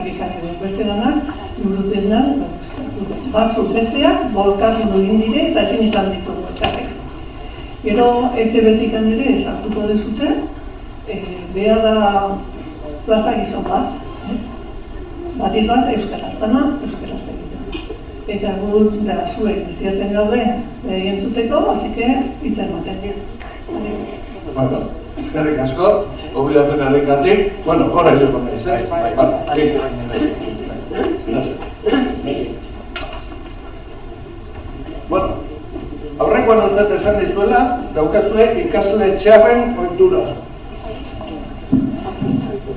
Beste lanak, liburutegian, batzuk besteak, bolkatu egin dire eta ezin izan ditugu elkarrek. Gero, ETB-tik ere sartuko duzute, beha da plaza gizon bat, batiz bat euskaraz dana, euskaraz egiten. Eta gu da zuek biziatzen gaude entzuteko, hasike hitza ematen dira. Bueno, eskerrik asko, gobidapenarekatik, bueno, gora joko naiz, Bueno, aurrekoan uste esan dizuela, daukazue ikasle txarren ohitura.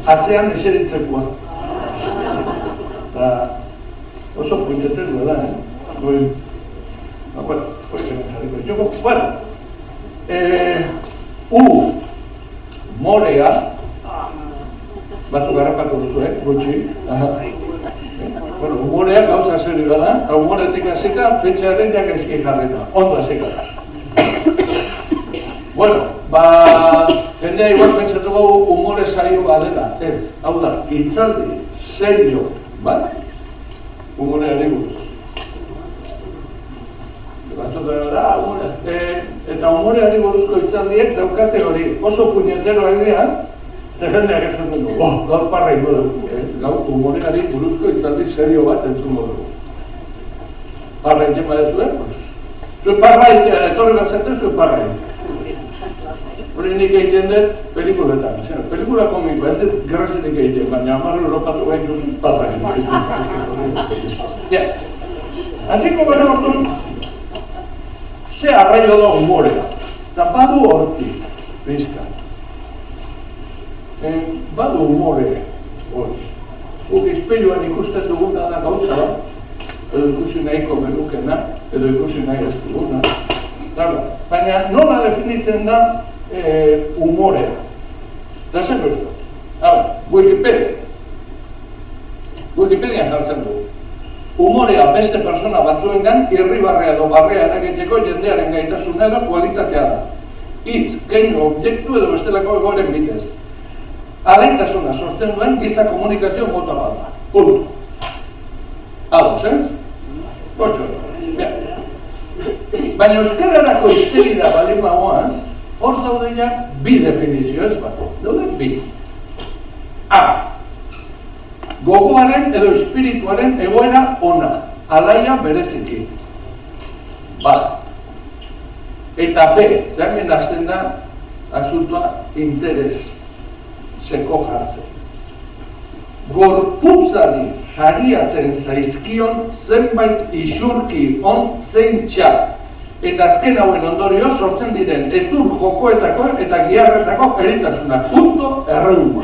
Atzean eseritzekoa. Eta oso puintetzen duela, Umorea, batzuk garrapatu duzu, gutxi. Umorea gauza zeri bada, eta umoretik hasika, fetxearen jakezki jarreta, ondo hasika da. Jendea igual pentsatu gau umore saio badela, ez, hau da, hitzaldi, serio, bat, umoreari buruz. Eta umoreari buruzko hitzaldiek daukate hori, oso puñetero idea, eta jendeak esan dugu, gaur parra ingo dugu, gaur umoreari buruzko hitzaldi serio bat entzungo dugu. Parra egin badezuen, zuen parra etorri bat zaten, zuen parra egin. Hori nik egiten dut pelikuletan, pelikula komikoa, ez dut grazetik egiten, baina amarro Europatu gain dut parra egin. Hasiko gara orduan, ze arraio da umorea, eta badu hortik, bizka. Badu umorea, hori. Guk izpeiluan ikusten duguna da gauza bat, edo ikusi nahiko menukena, edo ikusi nahi ez duguna. Baina nola definitzen da umorea. Eta zer bezko? Wikipedia jartzen du. Umorea beste persona batzuengan irribarrea edo barrea eragiteko jendearen gaitasuna edo kualitatea da. Hitz, keinu, objektu edo bestelako egoeren bitez. Alaitasuna sortzen duen giza komunikazio mota bat da. Punto. Ados, Gotxo. Baina euskararako hiztegira baldin bagoaz, hor daude bi definizio ez bat. Daude bi. A. Gogoaren edo espirituaren egoera ona, alaia bereziki. Bat. Eta B, hemen hasten da asuntoa interes seko jartzen. Gorputzari jariatzen zaizkion zenbait isurki on zein txar. Eta azken hauen ondorio sortzen diren ezur jokoetako eta giarretako eritasunak. Punto erreuma.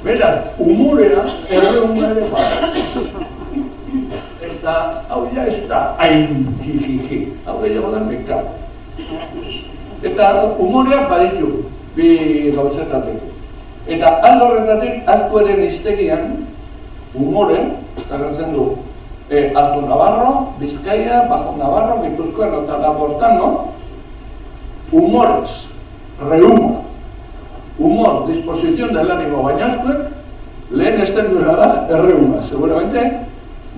Beraz, umorea erreuma ere bat. Eta hau ja ez da hain jijiji. Hau gehiago da meka. Eta umoreak baditu bi gauzetatik. Eta aldo horretatik azkueren hiztegian umore, zerretzen du, Alto Navarro, Bizkaia, Bajo Navarro, Gipuzkoa eta Labortano, humores, reuma, humor, disposición del ánimo bainaztuek, lehen esten duela da, erreuma, seguramente,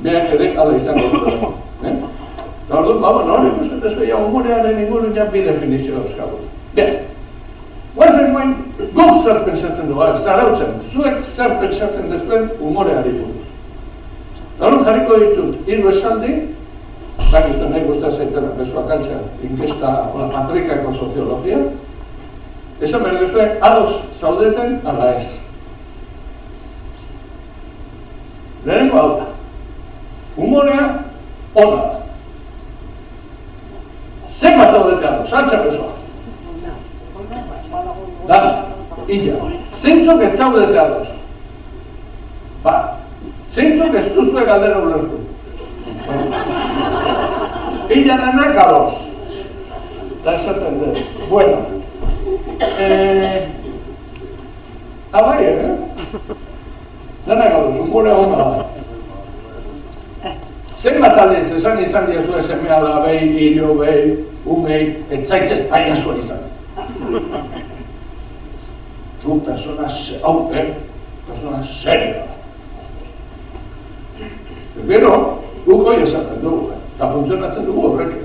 beak ere ala izango duela. Eta orduan, hori ikusten ez behia humorearen ingurun ja bi definizio dauzkagu. Bien, guazen moin, guk zer pentsatzen dugu, zarautzen, zuek zer pentsatzen dezuen humoreari buruz. Horren jarriko ditut, hiru esaldi, bakizten nahi guztia zaitena besoak altxan, inkesta la patrikako soziologia, esan behar duzuen, ados zaudeten ala ez. Lehenengo hau da, humorea ona da. Zenbat zaudete ados, altxa besoak. Dara, illa, zeintzok ez zaudete ados. Zeintzok ez duzue galdera ulertu. Illa denak ados. Eta esaten dut. Bueno. Abai, denak ados, humore hona da. Zenbat aldiz esan izan diazue semea da behi, hilo, behi, umei, ez zaitez paiasua izan. Zu persona seria. Gero, guk hori esaten dugu, eta funtzionatzen dugu horrekin.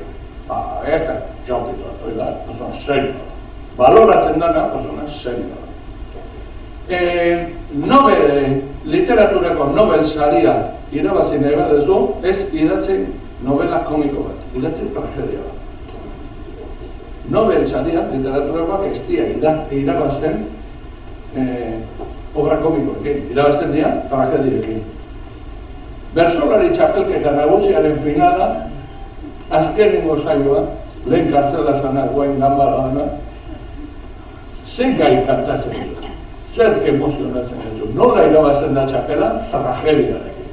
Ez da, jautitu, hori da, persona serioa. Baloratzen dana, persona serioa. Literaturako Nobel saria irabazi nahi baduzu, ez idatzen novela komiko bat, idatzen tragedia bat. Nobel saria literaturakoak ez dira irabazten obra komikoekin, irabazten dira tragediekin. Bersolari txapelketa nagusiaren finala, azkenengo saioa, lehen kartzela zana, guain ganbara dana, zen gai kantatzen dira. Zer emozionatzen ditu. Nola irabazten da txapela? Tragediarekin.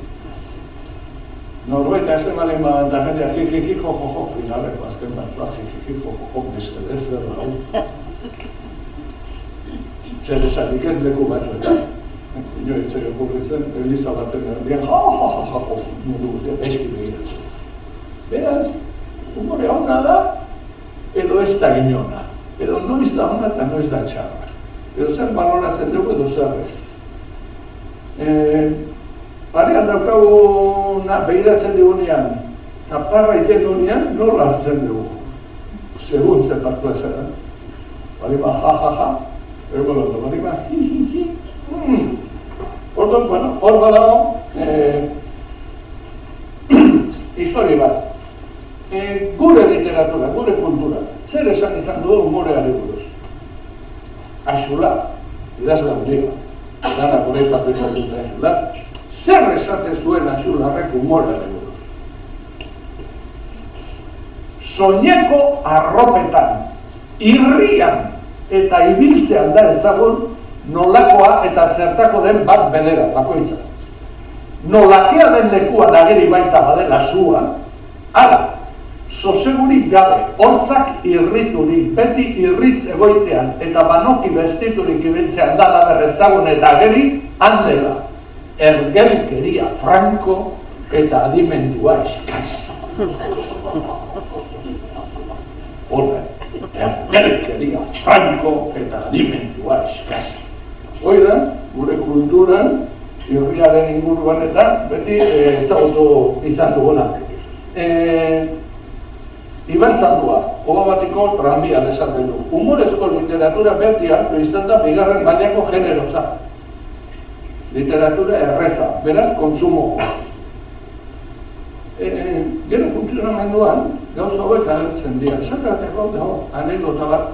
Norbait azken balen badan tragedia, jijiji, jojojo, finaleko azken batzua, jijiji, jojojo, bezkedez, zer hau. Zer esatik ez leku batzuetan. Inoiz zer okurritzen, Eliza baten erdian, jojojo, mundu guztia, eski begiratzen. Beraz, humore hona da, edo ez da inona. Edo noiz da hona eta noiz da txarra. Edo zer baloratzen dugu edo zer ez. Parean daukaguna behiratzen digunean, eta parra iten dunean, nola hartzen dugu. Segun zer partua esaten. Barima ha, ego lotu, barima hi. Orduan, bueno, hor badago, histori bat. Gure literatura, gure kultura, zer esan izan du humoreari buruz? Axula, idazle handia, dana gure ipatuetan dute Axula, zer esate zuen Axularrek humoreari buruz? Soineko arropetan, irrian eta ibiltzean da ezagun nolakoa eta zertako den bat bedera, bakoitza. Nolakea den lekuan ageri baita badela sua, ala, sosegurik gabe, hortzak irriturik, beti irriz egoitean eta banoki bestiturik ibiltzean da berrezagun eta ageri, handela, ergelkeria franko eta adimendua eskaz. Horre, ergelkeria franko eta adimendua eskaz. Hoi da, gure kulturan, irriaren inguruan eta beti ezagutu izan dugunak. Iban Zandua, Obabatiko tranbian esaten du. Humorezko literatura beti hartu izan da bigarren mailako generoza. Literatura erreza, beraz kontsumoa. Gero funtzionamenduan, gauza hauek agertzen dira. Esateko dago, anekdota bat.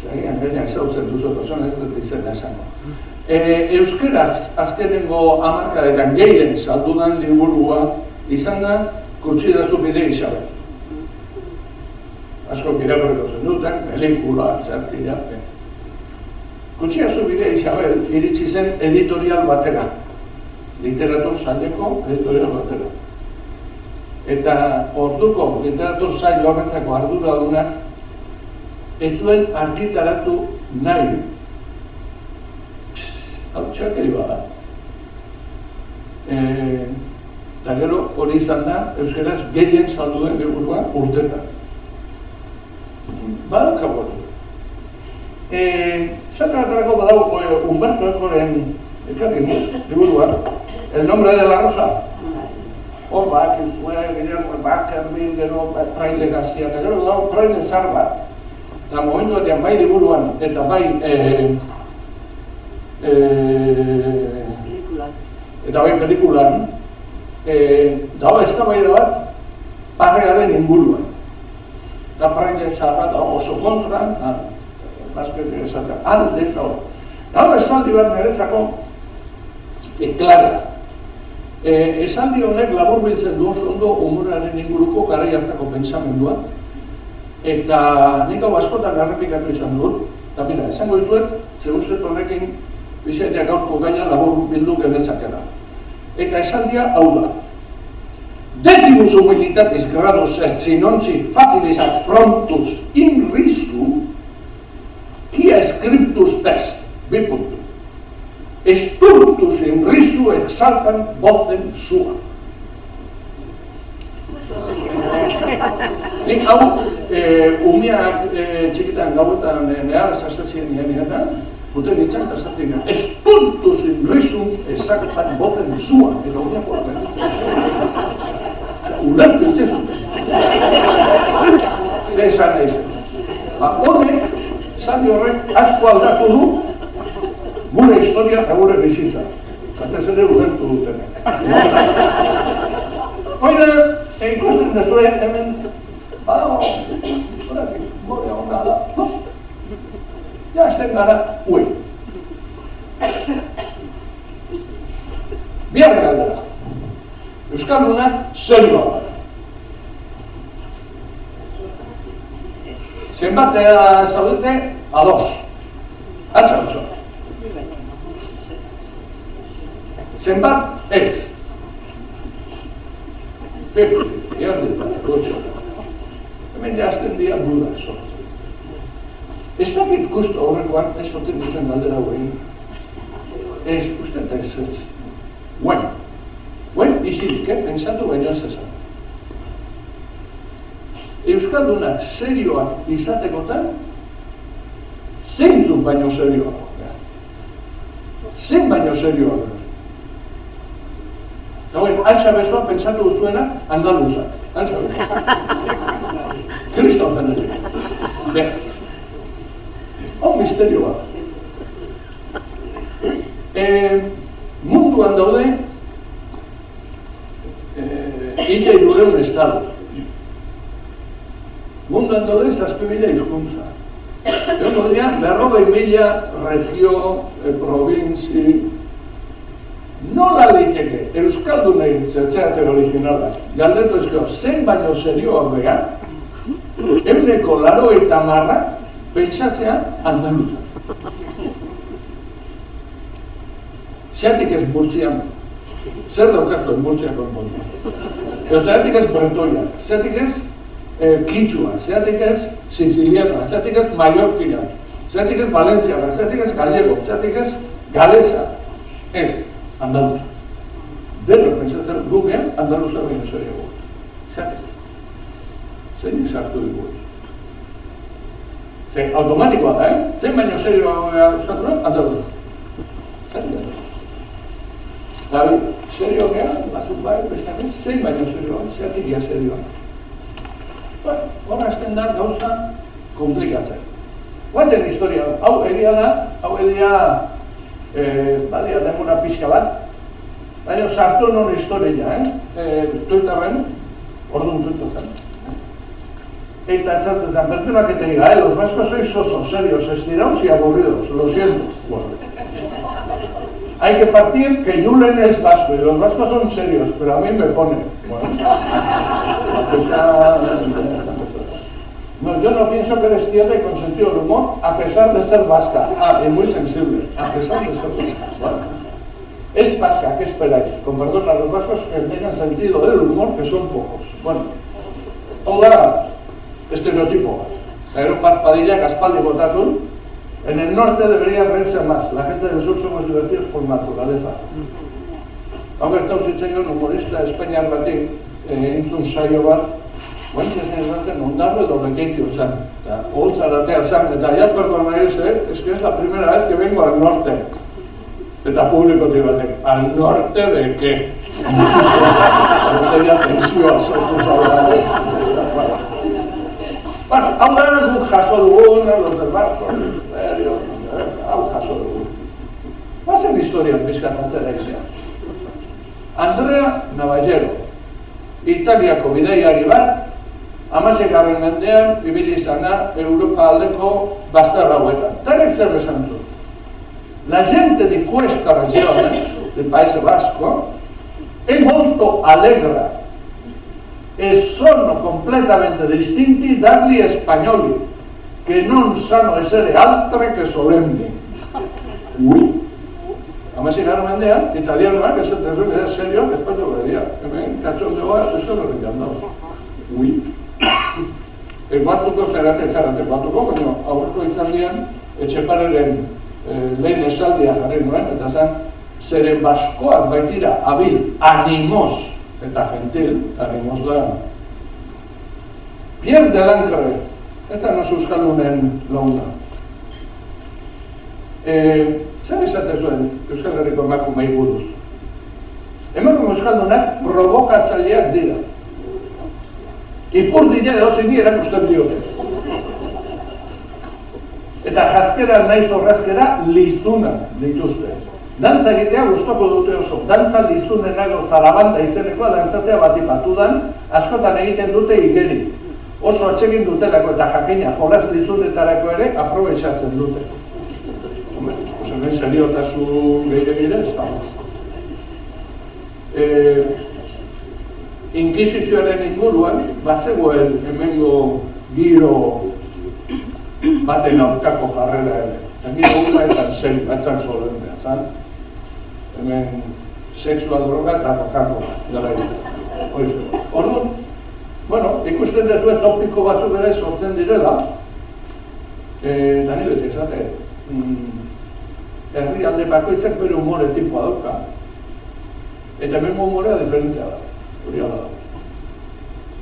Zagian gainak zautzen duzu, persona ez dut izena esango. Euskeraz azkenengo hamarkadetan gehien saldudan liburua izan da Kutsidazu bide Isabel. Asko irakurriko zen duten, pelikula, zertila. Kutsidazu bide Isabel iritsi zen editorial batera. Literatur saileko editorial batera. Eta orduko literatur sail horretako arduradunak ez zuen argitaratu nahi. Hau txakeri bada. Eta gero hori izan da, euskeraz gehien salduen liburua urtetan. Badauka hori. Zatratarako badauko Humberto Ecoren liburua, El nombre de la rosa. Hor bak, izue, Guillermo Bakerbil, gero Praile Garcia, eta gero dago Praile Zarba. Eta momentu batean bai liburuan, eta bai pelikulan, dago eztabaida bat parrearen inguruan. Eta Praile Zarba da oso kontra, bazkete esatea, alde eta hor. Dago esaldi bat niretzako klara. Esaldi honek laburbiltzen du oso ondo humoraren inguruko garai hartako pentsamendua. Eta nik hau askotan errepikatu izan dut. Eta mira, esango dituet, zeguzket honekin bizaitea gaurko gaina labur bildu genezakera. Eta esaldia hau da. Detibus humilitatis gradus et sinonci facilis ad frontus in risu, quia scriptus est, bipuntu. Esturtus in risu exaltan vocem sua. Nik hau, umiak txikitan gauetan nehar esazazien nienetan, guten nintzen eta esatzen esturtus in risum zakatan boten zua, edo uniako ulertu itezun. Esan nahi zen. Honek, zati horrek, asko aldatu du gure historia eta gure bizitza. Zatez ere ulertu dutenek. Oida, ikusten dezue, hemen, historiatik gore hona da, no? Ja, esten gara, ue. Biar galdera. Euskaldunak zerioa da. Zenbatea zaudete, ados. Atza oso. Zenbat ez. Hemen jazten dira buda sortzen. Ez dakit kustu horrekoan ez zoten duzen galdera huen. Ez, uste eta ez ez. Guen izirik, pensatu baino ez esan. Euskaldunak serioak izatekotan, zeintzuk baino serioak. Zein baino serioak. Altxa bezoa pentsatu duzuena andaluzak. Altxa bezoa. Kriston genetik. Hau misterio bat. Munduan daude illa irureun estado. Munduan daude 7.000 hizkuntza. Egon dira, 40.000 regio, provintzi. Nola liteke euskaldunei zertzeaten originalak. Galdetu ezko, zein baino serioak bega, 80% pentsatzea andaluzak. Zeratik ez Murtzian, zer daukazko Murtzian konpontu. Zeratik ez Bretoiak, zeratik ez Kitxua, zeratik ez Siciliana, zeratik ez Mallorquia, zeratik ez Valenciana, zeratik ez Gallego, zeratik ez Galesa. Ez, andaluz. Denok pentsatzen gugean andaluzak baino serioago. Zeratik. Zein sartu dugu. Zer, automatikoa da, zein baino serioa euskatunak, andaluzak. Gabi, serio gea, batzuk bai, bestean ez, zein baino serioa, zeratik ia serioa. Horra esten da gauza komplikatzen. Guazen historia, hau egia da, badia demora pixka bat, baina sartu non historia, Twitterren, orduan Twitterren. Eta etxatzen, pertsona que te diga, los vascos sois oso serios, estirados y aburridos, lo siento. Bueno. Hay que partir que Julen es vasco y los vascos son serios, pero a mí me pone. Bueno. No, yo no pienso que eres tierna y con sentido del humor, a pesar de ser vasca. Y muy sensible, a pesar de ser vasca. Bueno. Es vasca, ¿qué esperáis? Con perdón a los vascos que tengan sentido del humor, que son pocos. Bueno, hola, estereotipo. Era un Padilla que aspaldi botatun. En el norte deberían reírse más. La gente del sur somos divertidos por naturaleza. Hau gertatu zitzaion humorista Espainiar batik entzun saio bat, guantziaz nire ondarro edo rekeitio zen. Oholtzaratea zen, eta ya perdona es que es la primera vez que vengo al norte. Eta publikotik batek, al norte de qué? Horteia tensioa sortu zaudara. Bueno, hau da guk jaso dugun, los del barco, hau jaso dugun. Bazen historian bizkatatzera izan. Andrea Navallero, Italiako bidaiari bat, 16. mendean ibili izana Europa aldeko bazter hauetan. Tarek zer esan zuen. La gente di questa regione, del Paese Vasco, è molto allegra e sono completamente distinti dagli spagnoli, che non sanno essere altre che solenni. Ui! Amazigarren mendean, italianoak esaten zuen era serio, espainoko bedia. Hemen, katxondeoa, ez hori jandago. Ui! Batuko zerate, batuko, baina aurreko itzaldian, Etxepareren lehen esaldia jarri nuen, eta zen, zeren baskoak baitira abil, animos, eta gentil, animos da. Pierre de Lancre, eta nos euskaldunen launa. zer esaten zuen Euskal Herriko emakumei buruz? Emakume euskaldunak provokatzaileak dira. Ipurdile edozeini erakusten diote. Eta jazkera nahiz horrazkera lizuna dituzte. Dantza egitea gustoko dute oso. Dantza lizunenak zarabanda izenekoa dantzatzea batipatudan, askotan egiten dute igeri. Oso atsegin dutelako eta jakina jolas lizunetarako ere aprobetxatzen dute. Hemen seriotasun gehiagire ez da. Inkisizioaren inguruan, bazegoen hemengo giro baten aurkako jarrera ere. Giro gupaetan zen, batzan solemnea, zan? Hemen sexua, droga eta rokako gara egiten. Orduan, bueno, ikusten dezue topiko batzuk ere sortzen direla, eta nire esate, herrialde bakoitzak bere humore tipua dauka, eta hemengo humorea diferentea da, hori ala da.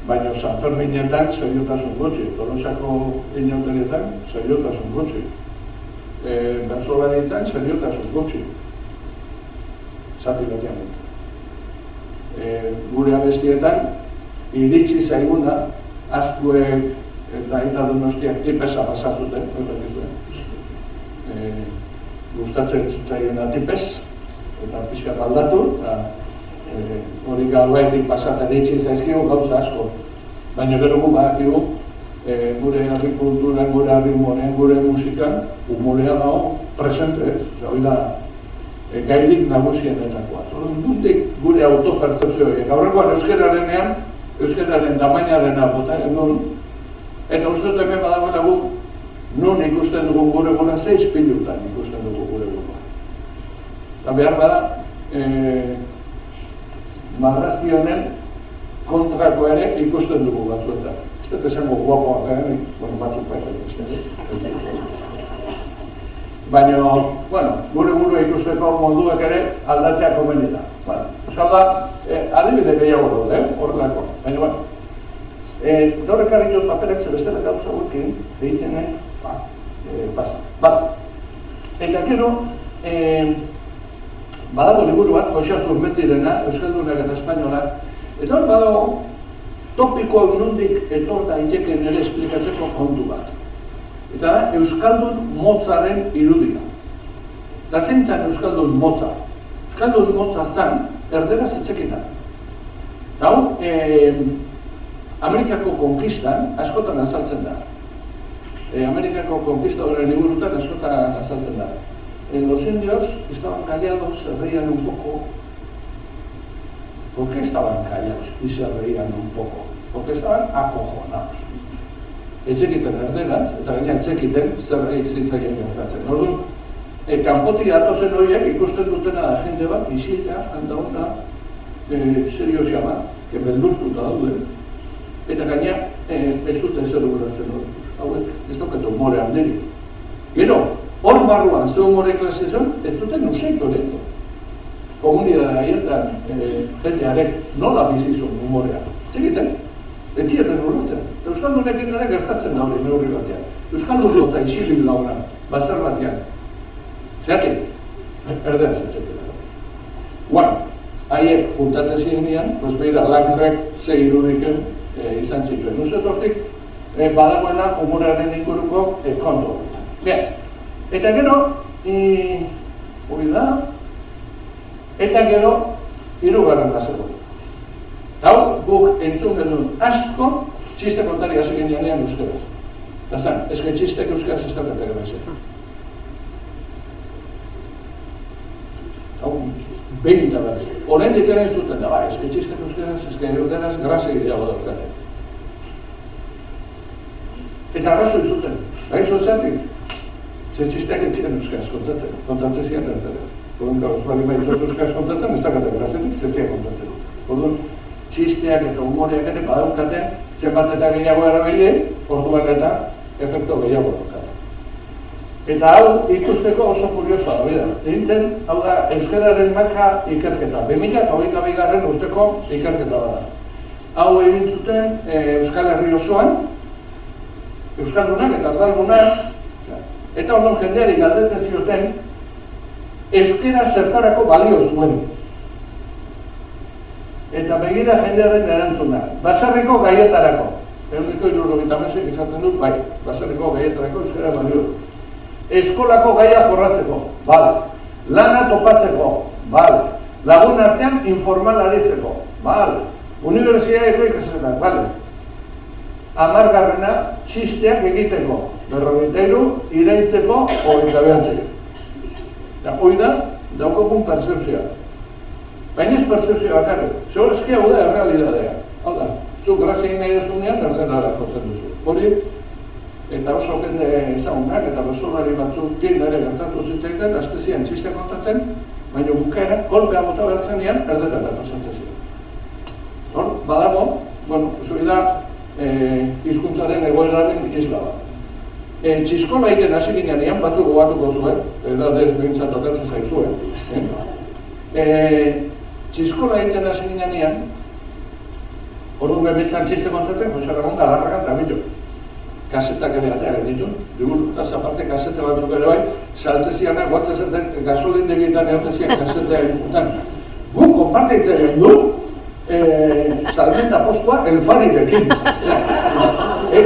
Baina San Ferminetan seriotasun gutxi, Tolosako inauterietan seriotasun gutxi, Bersolaritan seriotasun gutxi, zati batean. Gure abestietan iritsi zaiguna, azkuek eta Donostiak tipesa pasatuten, gustatzen zitzaiena tipes, eta pixkat aldatu, eta hori galbaitik pasatzen itxin zaizkigu gauza asko. Baina gero gu badakigu, gure herri kulturan, gure herri humorean, gure musikan, humorea dago presente, hori da gairik nagusienetakoa. Nundik gure autopertzepzioa, gaurrekoan euskararenean, euskararen tamainarena bota egon, eta uste dut hemen badagoela gu, nun ikusten dugun gure gura, 6 pilutan ikusten dugu gure gura. Eta behar bada, marrazionen kontrako ere ikusten dugu batzuetan. Ez dut esango guapoak garen, batzuk baita. Baina, gure burua ikusteko moduak ere aldatzea komeni da. Osa da, adibide gehiago dut, horrelako. Baina, gaur ekarri jot paperak zebestela gauza guekin, egiten pasa. Eta gero, badago liburu bat, Joxeaz Urmetirena, Euskaldunak eta Espainolak, eta hor badago topiko nondik etor daiteken ere esplikatzeko kontu bat. Eta da, Euskaldun motzaren irudia. Eta zentzan Euskaldun motza? Euskaldun motza zan, erderaz etxekitan. Eta hau, Amerikako konkistan askotan azaltzen da. Amerikako konkista horren liburutan askotan azaltzen da. Los indios estaban callados, se reían un poco. ¿Por qué estaban callados y se reían un poco? Porque estaban acojonados. Etxekiten erderaz, eta gaina etxekiten zerreik zitzaien gertatzen. Orduan, kanpotik datozen horiek ikusten dutena da jende bat, isila, handa ona, seriosia bat, beldurtuta daude, eta gaina ez dute zer ulertzen hori. Hauek, ez dauket humore handeri. Gero, hor barruan, ze humore klase zen, ez duten useiko lehko. Komunidad haietan jendearek nola bizizun humorea. Txekiten, etxieten ulertzen. Eta Euskaldunekin ere gertatzen da hori neurri batean. Euskaldun eta isilik launa, bazar batean. Zeratik, erdeaz etxeketa. Bueno, haiek juntatzen zirenean, pues beira, lakrek ze irudiken izan zituen. Uste tortik, badagoela humorearen inguruko kontu. Bien, eta gero, hori da, eta gero, hirugarren bazego. Hau, guk entzun genuen asko, txiste kontari hasi genean euskaraz. Eta zan, ezke txistek euskaraz ez daukate gara. Hau, behin da bat. Horen dikera ez duten da, ezke txistek euskaraz, ezke euskaraz, grase gehiago daukate. Eta arrazu izuten, gaizu ezatik, ze txisteak etxiren euskaraz kontatzen ziren ertera. Orduan gauz bali maizu euskaraz kontatzen, ez dakate grazetik, zertia kontatzen. Orduan, txisteak eta humoreak ere badaukaten, zenbat eta gehiago erabili, orduan eta efektu gehiago daukate. Eta hau ikusteko oso kuriosoa da, bida. Egiten, hau da, euskararen marka ikerketa. 2022 urteko ikerketa da. Hau egin zuten Euskal Herri osoan, Euskaldunak eta Ardaldunak, eta orduan jendeari galdetzen zioten, euskera zertarako balio zuen. Eta begira jendearen erantzuna. Baserriko gaietarako. Eguneko 76 izaten dut, bai, baserriko gaietarako euskera balio. Eskolako gaia jorratzeko, bale. Lana topatzeko, bale. Lagun artean informal aritzeko, bale. Unibertsitateko ikasketak, bale. 10. txisteak egiteko, 53 iraintzeko, 29. Eta hoi da, daukogun percepzioa. Baina ez percepzioa bakarrik, segurazki hau da errealidadea. Hau da, zu grazia nahi dezunean, erdenara jotzen duzu. Hori, eta oso jende ezagunak, eta basolari batzuk tiendare gertatu zitzaitan, astezian txiste kontatzen, baina bukaera, kolpea bota behartzen nian, erdenara pasatzen ziren. Hor, badago, bueno, zui da, hizkuntzaren egoeraren isla bat. Txiskola egiten hasi ginean, batzuk gogatuko zuen, edadez behintzat tokatzen zaizuen. Txiskola egiten hasi ginean, orduan bebetzan txiste kontatzen, Jose Ramon Galarragan eta billo. Kasetak ere atea genditu, digurtaz aparte kasete batzuk ere bai, saltze zianak, guatzen zen, gasolin degietan egoten zian kasetea egiten. Gu, konparteitzen egin du, salmenta postua elfarirekin.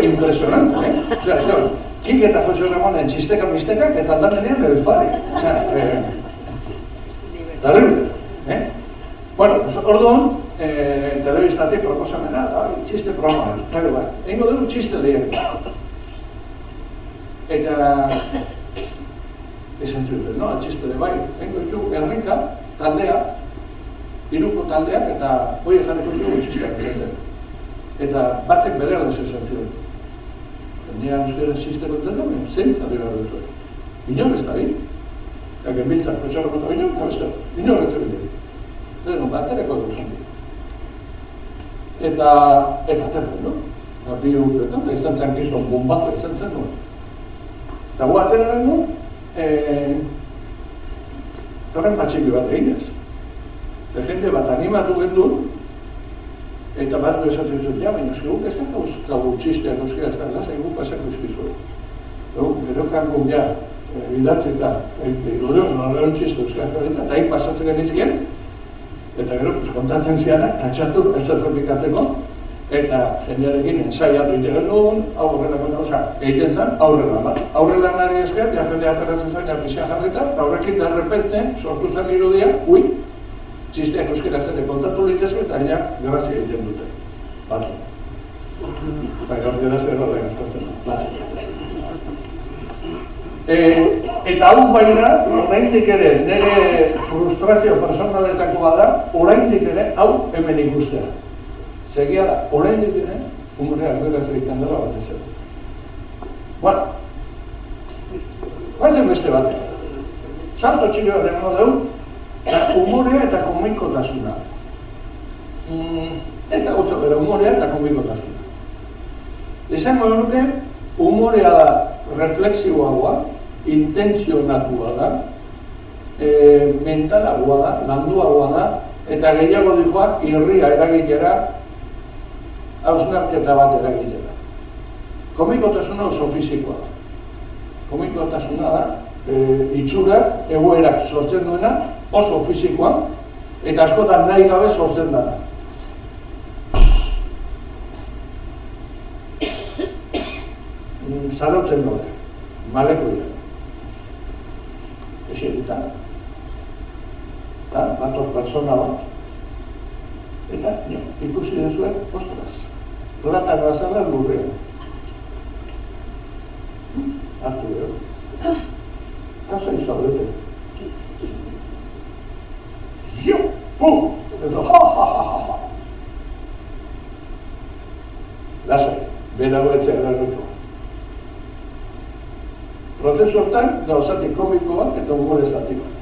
Impresionante, Kik eta Jose Ramonen txistekak mistekak eta aldamenean elfari. Terrible. Bueno, orduan, telebistatik proposamena, txiste programa, egingo dugu txiste lehen. Eta, esan zuten, no, txiste de bai, egingo dugu errika, taldea, iruko taldeak, eta hoi jarriko dugu txisteak egiten. Eta batek bere aldez esan zuen. Nia euskera txiste kontatzen, zein jarri behar duzuen. Inor ez da bi. Eta genbiltzak, petxarro konta inor, eta beste, inor ez da bi. Zeno, batereko duzen. Eta terren, no? Bi urtetan, izan zen gizon bombazo izan zen, no? Eta gu ateraren du, torren patxiki bat eginez. Eta jende bat animatu gendun, eta bat du esatzen zuen, ja, baina eski guk ez da gau txisteak euskera ez da, lasai guk pasako izkizuen. Gero kangun ja, bidatzen da, gero txiste euskera eta hain pasatzen genizkien, eta gero kontatzen zianak, tatxatu ez errepikatzeko, eta jendearekin ensaiatu egiten duen, aurrelako gauza egiten zen, aurrelan ari esker, ja jende ateratzen zen, ja pixia jarrita, eta horrekin de repente, sortu zen irudia, txisteak euskera zene kontatu litezke eta ja grazia egiten dute. Batu. Baina hori da zer horrein eskatzen. Eta hau baina, oraindik ere, nire frustrazio personaletako bada, oraindik ere, hau hemen ikustea. Segia da, oraindik ere, humorea ardera egiten dela bat ez. Bueno, bazen beste bat. Salto txilioa dengo dugu, humorea eta komikotasuna. Ez da gotzo, bera humorea eta komikotasuna. Esango nuke, humorea da reflexiboagoa, intentzionatua da, mentalagoa da, landuagoa da, eta gehiago dikoa irria eragitera, hausnarketa bat eragitera. Komikotasuna oso fisikoa da. Komikotasuna da, itxurak, egoerak sortzen duena, oso fisikoa, eta askotan nahi gabe sortzen dara. Zarotzen daude, maleko dira. Eserita. Eta bator persona bat. Eta, ikusi duzuen, ostras, plata gazala lurrean. Hartu behar. Kasa izabrete. Zio! Pum! Edo, ha! Lasai, bera goetzea erarriko. Prozesu hortan, gauzatik komiko bat eta humore zati bat.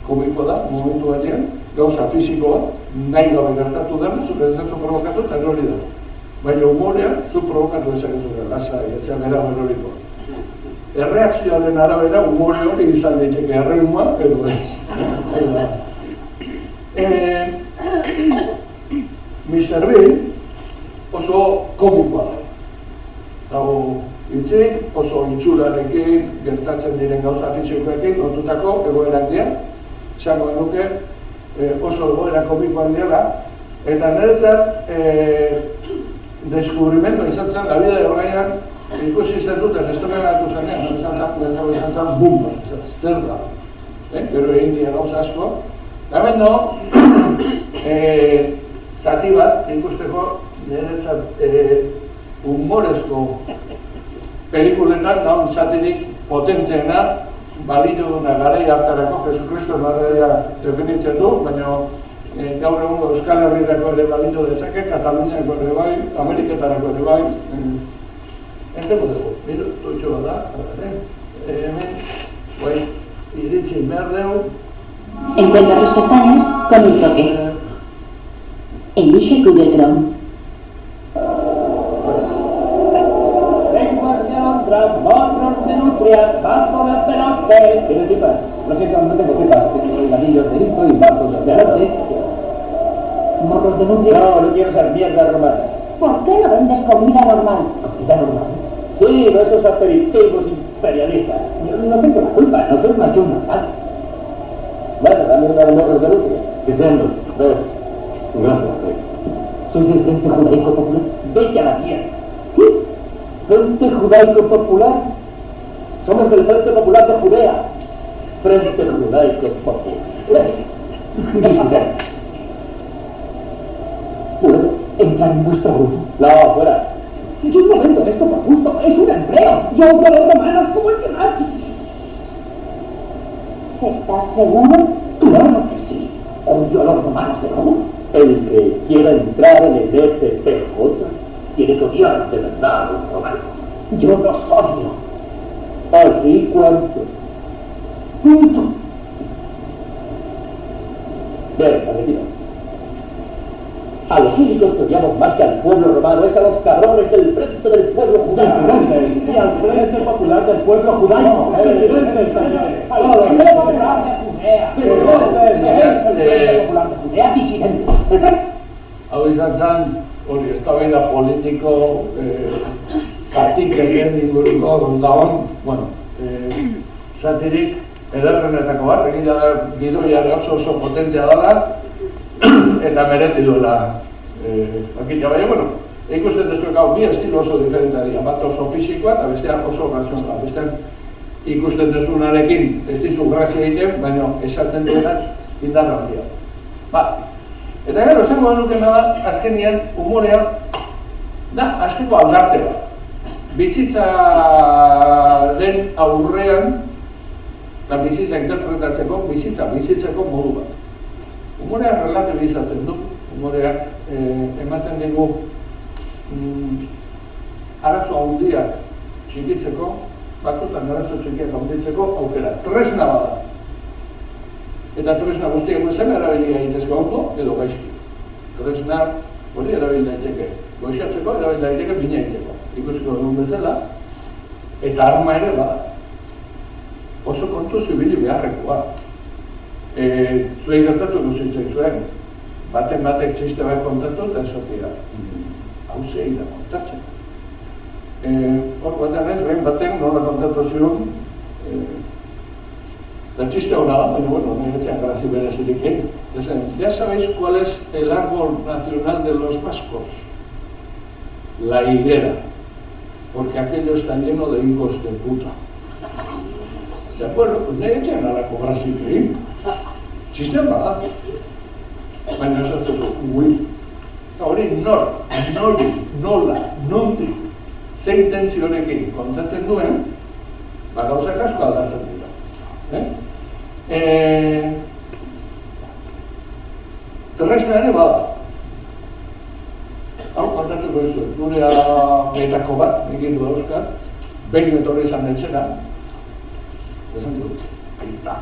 Komiko da, momentu batean, gauza fisiko bat, nahi gabe gertatu dena, zure ez zu provokatu eta erori da. Baina humorea, zu provokatu dezakezu lasai, etxean era eroriko. Erreakzioaren arabera humore hori izan daiteke erreuma edo ez. Mr. Bean oso komikoa da. Dago hitzik oso oso itxurarekin, gertatzen diren gauza fisikoekin, lotutako egoerak dira, esango genuke oso egoera komikoak dira, eta niretzat deskubrimendu izan zen, la vida de Brian, ikusi zen duten, ez duen gatu zenean, izan zen bum, zer da, gero egin dira gauza asko, hemen no, zati bat ikusteko niretzat humorezko pelikuletan, da zatirik potenteena, balitu duna garai hartarako, Jesukristo garaia definitzen du, baina gaur egun Euskal Herrirako ere balitu dezake, Kataluniako ere bai, Ameriketarako ere bai, enteko dugu, miro, toitxo bat da, hemen, bai, iritsi behar dugu. Encuentra tus pestañas con un toque. Elige Google Chrome. Morros de nutria, bajo la pelota. ¿Tienes pipas? Lo siento, no tengo pipas. Tengo ladillos de listo y vasos de adelante. ¿Morros de nutria? No quiero ser mierda romana. ¿Por qué no vendes comida normal? ¿Comida normal? Sí, no esos aperitivos imperialistas. Yo no tengo la culpa, no soy macho normal. Bueno, dame una de morros de nutria. Que sean dos. Gracias, ¿soy del Frente Judaico Popular? Vete a la tierra. ¿Qué? Frente Judaico Popular. Somos del Frente Popular de Judea. Frente Judaico Popular. ¿Puedo entrar en vuestro grupo? No, fuera. Yo no vendo esto por gusto, es un empleo. Yo odio a los romanos como el que más. ¿Estás seguro? Claro que sí. Odio a los romanos de cómo. El que quiera entrar en el FPJ tiene que odiar de verdad a los romanos. Yo los odio. Así cuánto. Punto. Venga, retira. A los únicos que odiamos más que al pueblo romano es a los cabrones del frente del pueblo judaico. Y al frente popular del pueblo judaico. Hau izan zen, hori eztabaida politiko, zatiketen inguruko dagoen, bueno, zatirik ederrenetako bat, egia da gidoiare oso potentea dela, eta merezi duela akitea, baina, bueno, ikusten dezuek hau bi estilo oso diferentea dira, bat oso fisikoa eta bestean oso razionala, bestean ikusten dezunarekin ez dizu grazia egiten, baina esaten duenak indarra handia. Ba, eta gero, esango denukena da, azkenian, humorea, da, hasteko aldarte bat. Bizitzaren aurrean, eta bizitza interpretatzeko, bizitzeko modu bat. Humoreak relatibizatzen du, humoreak ematen dugu arazo handiak txikitzeko, batzutan arazo txikiak handitzeko aukera. Tresna bada. Eta tresna guztiak bezala erabilia egitezko ondo edo gaizki. Tresna hori erabil daiteke goixatzeko, erabil daiteke bina egiteko. Ikusiko dugun bezala, eta arma ere bada. Oso kontu zibili beharrekoa. Zuei gertatu duzitzen zuen, batek txiste bat kontatu eta esatia. Hau zei da kontatzen. Hor batean ez, behin batek nola kontatu zion, eta txiste hona da, baina bueno, negetzean grazi berezirik egin. Ya sabéis cuál es el árbol nacional de los vascos. La higuera, porque aquello está lleno de higos de puta. De acuerdo, pues negetzean alako grazi egin. Txisten bada, baina esatuko, hori nori, nola, nondik, zein tentzionekin kontatzen duen, gauzak asko aldatzen dira. Tresna ere bada. Hau, kontatuko ez duen, gure metako bat, egin du dauzka, behin etorri izan etxera, esan dut, aita.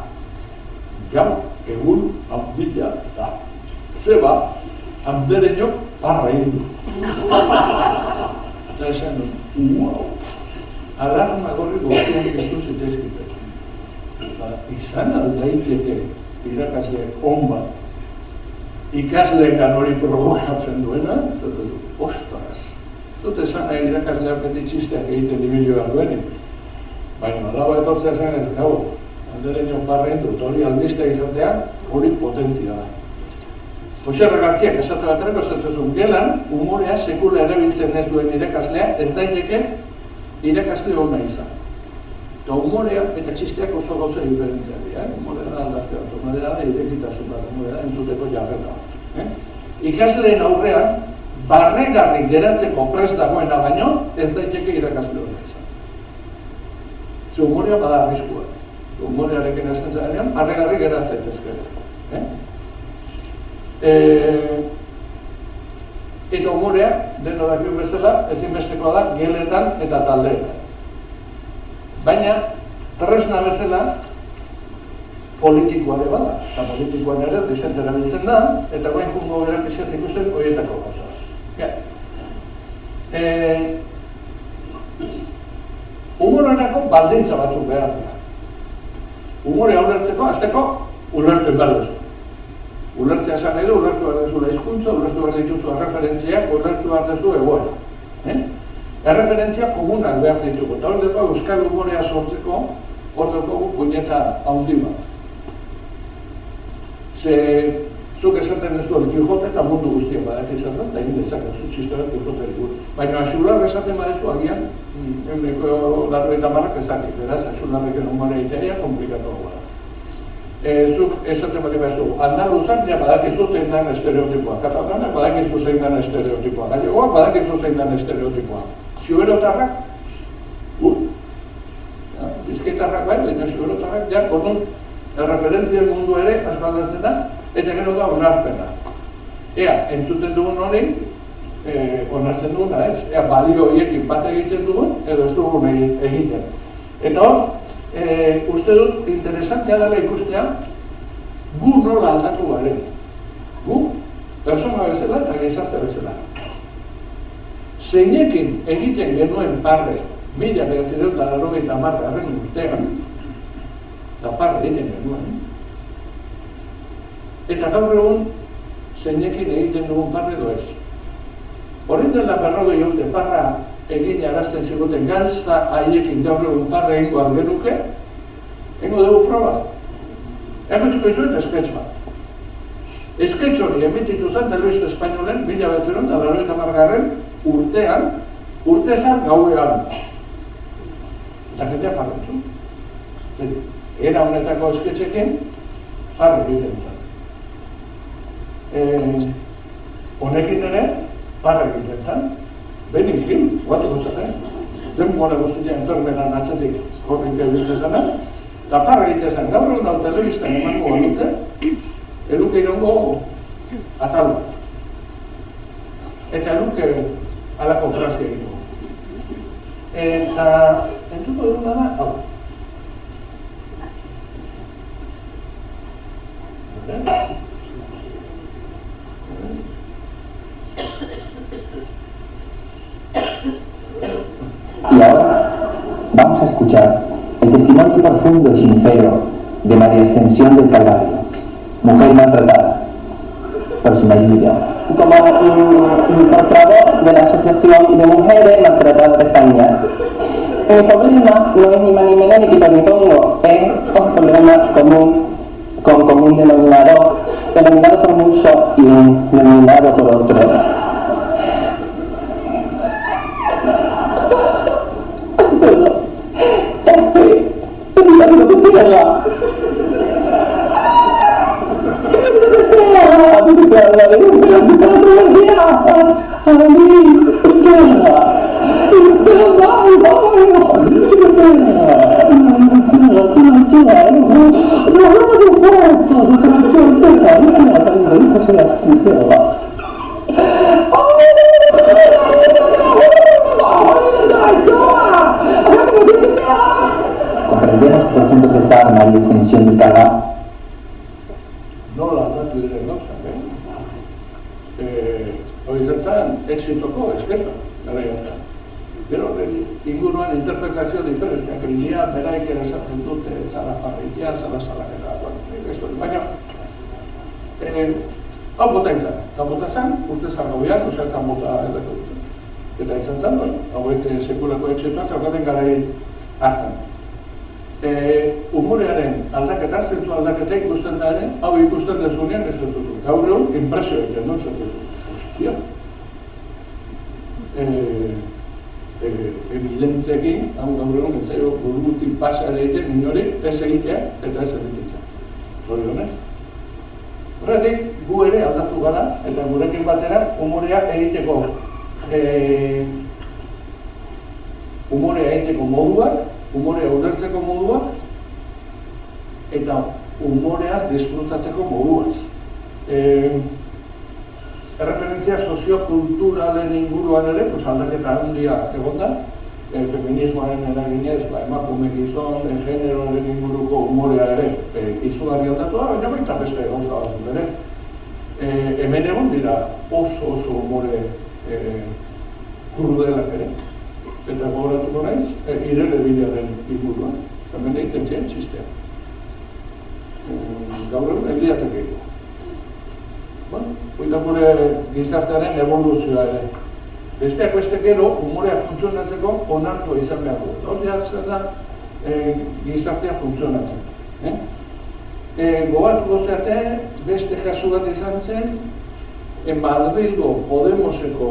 Ja, egun handia da. Zeba, handereñok parra egin du. Eta esan dut, wow, alarma gorri guztiak ez zitezkiten. Izan aldaiteke irakasle on bat, ikasleekan hori provokatzen duena, zato du, ostras. Zut esan nahi irakasleak beti txisteak egiten ibilioa duenik. Baina, dago etortzea zen ez, gau, Andereño Parren dut hori albiste izatea, hori potentia da. Jose Garziak esate baterako zentzuzun, gelan, umorea sekula erabiltzen ez duen irakaslea, ez daiteke irakasle hona izan. Eta umorea eta txisteak oso gauza diferentzia dira, umorea da aldazte bat, umorea da irekitasun bat, umorea da entzuteko jarrera. Ikasleen aurrean, barregarri geratzeko prest dagoena baino, ez daiteke irakasle hona izan. Ze umorea bada arriskua. Umorearekin hasten zarenean, barregarri geratzen ezkera. Eta umorea, deno dakion bezala, ezinbestekoa da geletan eta taldeetan. Baina, tresna bezala, politikoa ere bada. Eta politikoan ere, dizent erabiltzen da, eta guen jungo berak izan ikusten horietako gauza. Humorarako baldintza batzuk behar dira. Humorea ulertzeko, azteko, ulertu behar duzu. Ulertzea esan edo, ulertu behar duzu hizkuntza, ulertu behar dituzu erreferentziak, ulertu behar duzu egoera. Erreferentzia komunak behar ditugu, eta hor dugu euskal humorea sortzeko, hor dugu puñeta handi bat. Ze, zuk esaten ez du Quijote eta mundu guztiak badak izaten, eta egin dezakezu txistorak Quijote dugu. Baina Axular esaten badezu agian, euneko larro eta marrak ezakit, beraz, Axularreken humorea iteria komplikatu gara. Zuk esaten bali bezu, andaluzak ja badakizu zein den estereotipoa, katalanak badakizu zein den estereotipoa, gallegoak badakizu zein den estereotipoa. Ziuerotarrak, bizkaitarrak bai, baina ziuerotarrak ja, orduan, erreferentzien mundu ere azbaldatzen da, eta gero da onarpena. Ea, entzuten dugun hori, onartzen duguna ez, ea balio horiekin bat egiten dugun, edo ez dugun egiten. Eta hor, uste dut interesantea dela ikustea gu nola aldatu garen. Gu, persona bezala eta gizarte bezala. Zeinekin egiten genuen parre 1990 urtean, eta parre egiten genuen, eta gaur egun zeinekin egiten dugun parre edo ez. Horren dela 40 urte parra egin arazten ziguten gantza haiekin gaur egun parra egingo algenuke, egingo dugu proba. Hemen izuet esketx bat. Esketx hori emititu zen Telebista Espainolen 1990 urtean, urtezan gauean. Eta jendea parretzu. Era honetako esketxekin parre egiten zen. Honekin ere parre egiten zen. Benin Gil, guatu guztatzen. Denbora guztia enfermeran atzetik korrika egiten zena. Eta parre egiten zen. Gaur egun da telebistan emango balute, eduke irongo atal bat. Eta eduke alako frazia egingo. Eta entzuko duguna da, hau. Y ahora vamos a escuchar el testimonio profundo y sincero de María Ascensión del Calvario, mujer maltratada. Próxima lluvia. Como portavoz de la Asociación de Mujeres Maltratadas de España, mi problema no es ni más ni menos ni quito ni pongo, es un problema común, con común denominador por muchos y denominado por otros. Comprendemos el profundo pesar, María Ascensión del Calvario. No la aldatu diren gauzak, hori zertzen, exitoko eskerra, gara jontan. Gero, inguruan interpretazio diferentzia, krilia, beraik ere esaten dute, zara parritia, zara salakera, baina, hau bota izan, eta bota zen, urte zan gauean, usatzen bota edako duten. Eta izan zen, hauek sekulako exitoan, zaukaten gara hartan. Humorearen aldaketa, zentzu aldaketa ikusten da ere, hau ikusten dezunean ez dut. Gaur egun, impresio egiten dut, hostia. Evidentekin, hau gaur egun, ez zailo, burutik pasa ere egiten, inori, ez egitea eta ez egitea. Zorionez. Horretik, gu ere aldatu gara, eta gurekin batera, humorea egiteko moduak, humorea ulertzeko moduak, eta humorea disfrutatzeko moduaz. Erreferentzia soziokulturalen inguruan ere, aldaketa handia egon da, feminismoaren eraginez, emakume gizon, generoaren inguruko humorea ere izugarri aldatu da, baina baita beste gauza bat ere. Hemen egon dira oso humore krudelak ere. Eta gogoratuko naiz, Irene Bidearen inguruan, hemen egiten ziren txistea. Gaur egun egiatek egitea. Oita gure gizartearen evoluzioa ere. Besteak beste gero, humorea funtzionatzeko onartua izan behar du. Hor zer da gizartea funtzionatzen. Gogatuko zate, beste kasu bat izan zen, Madrilgo Podemoseko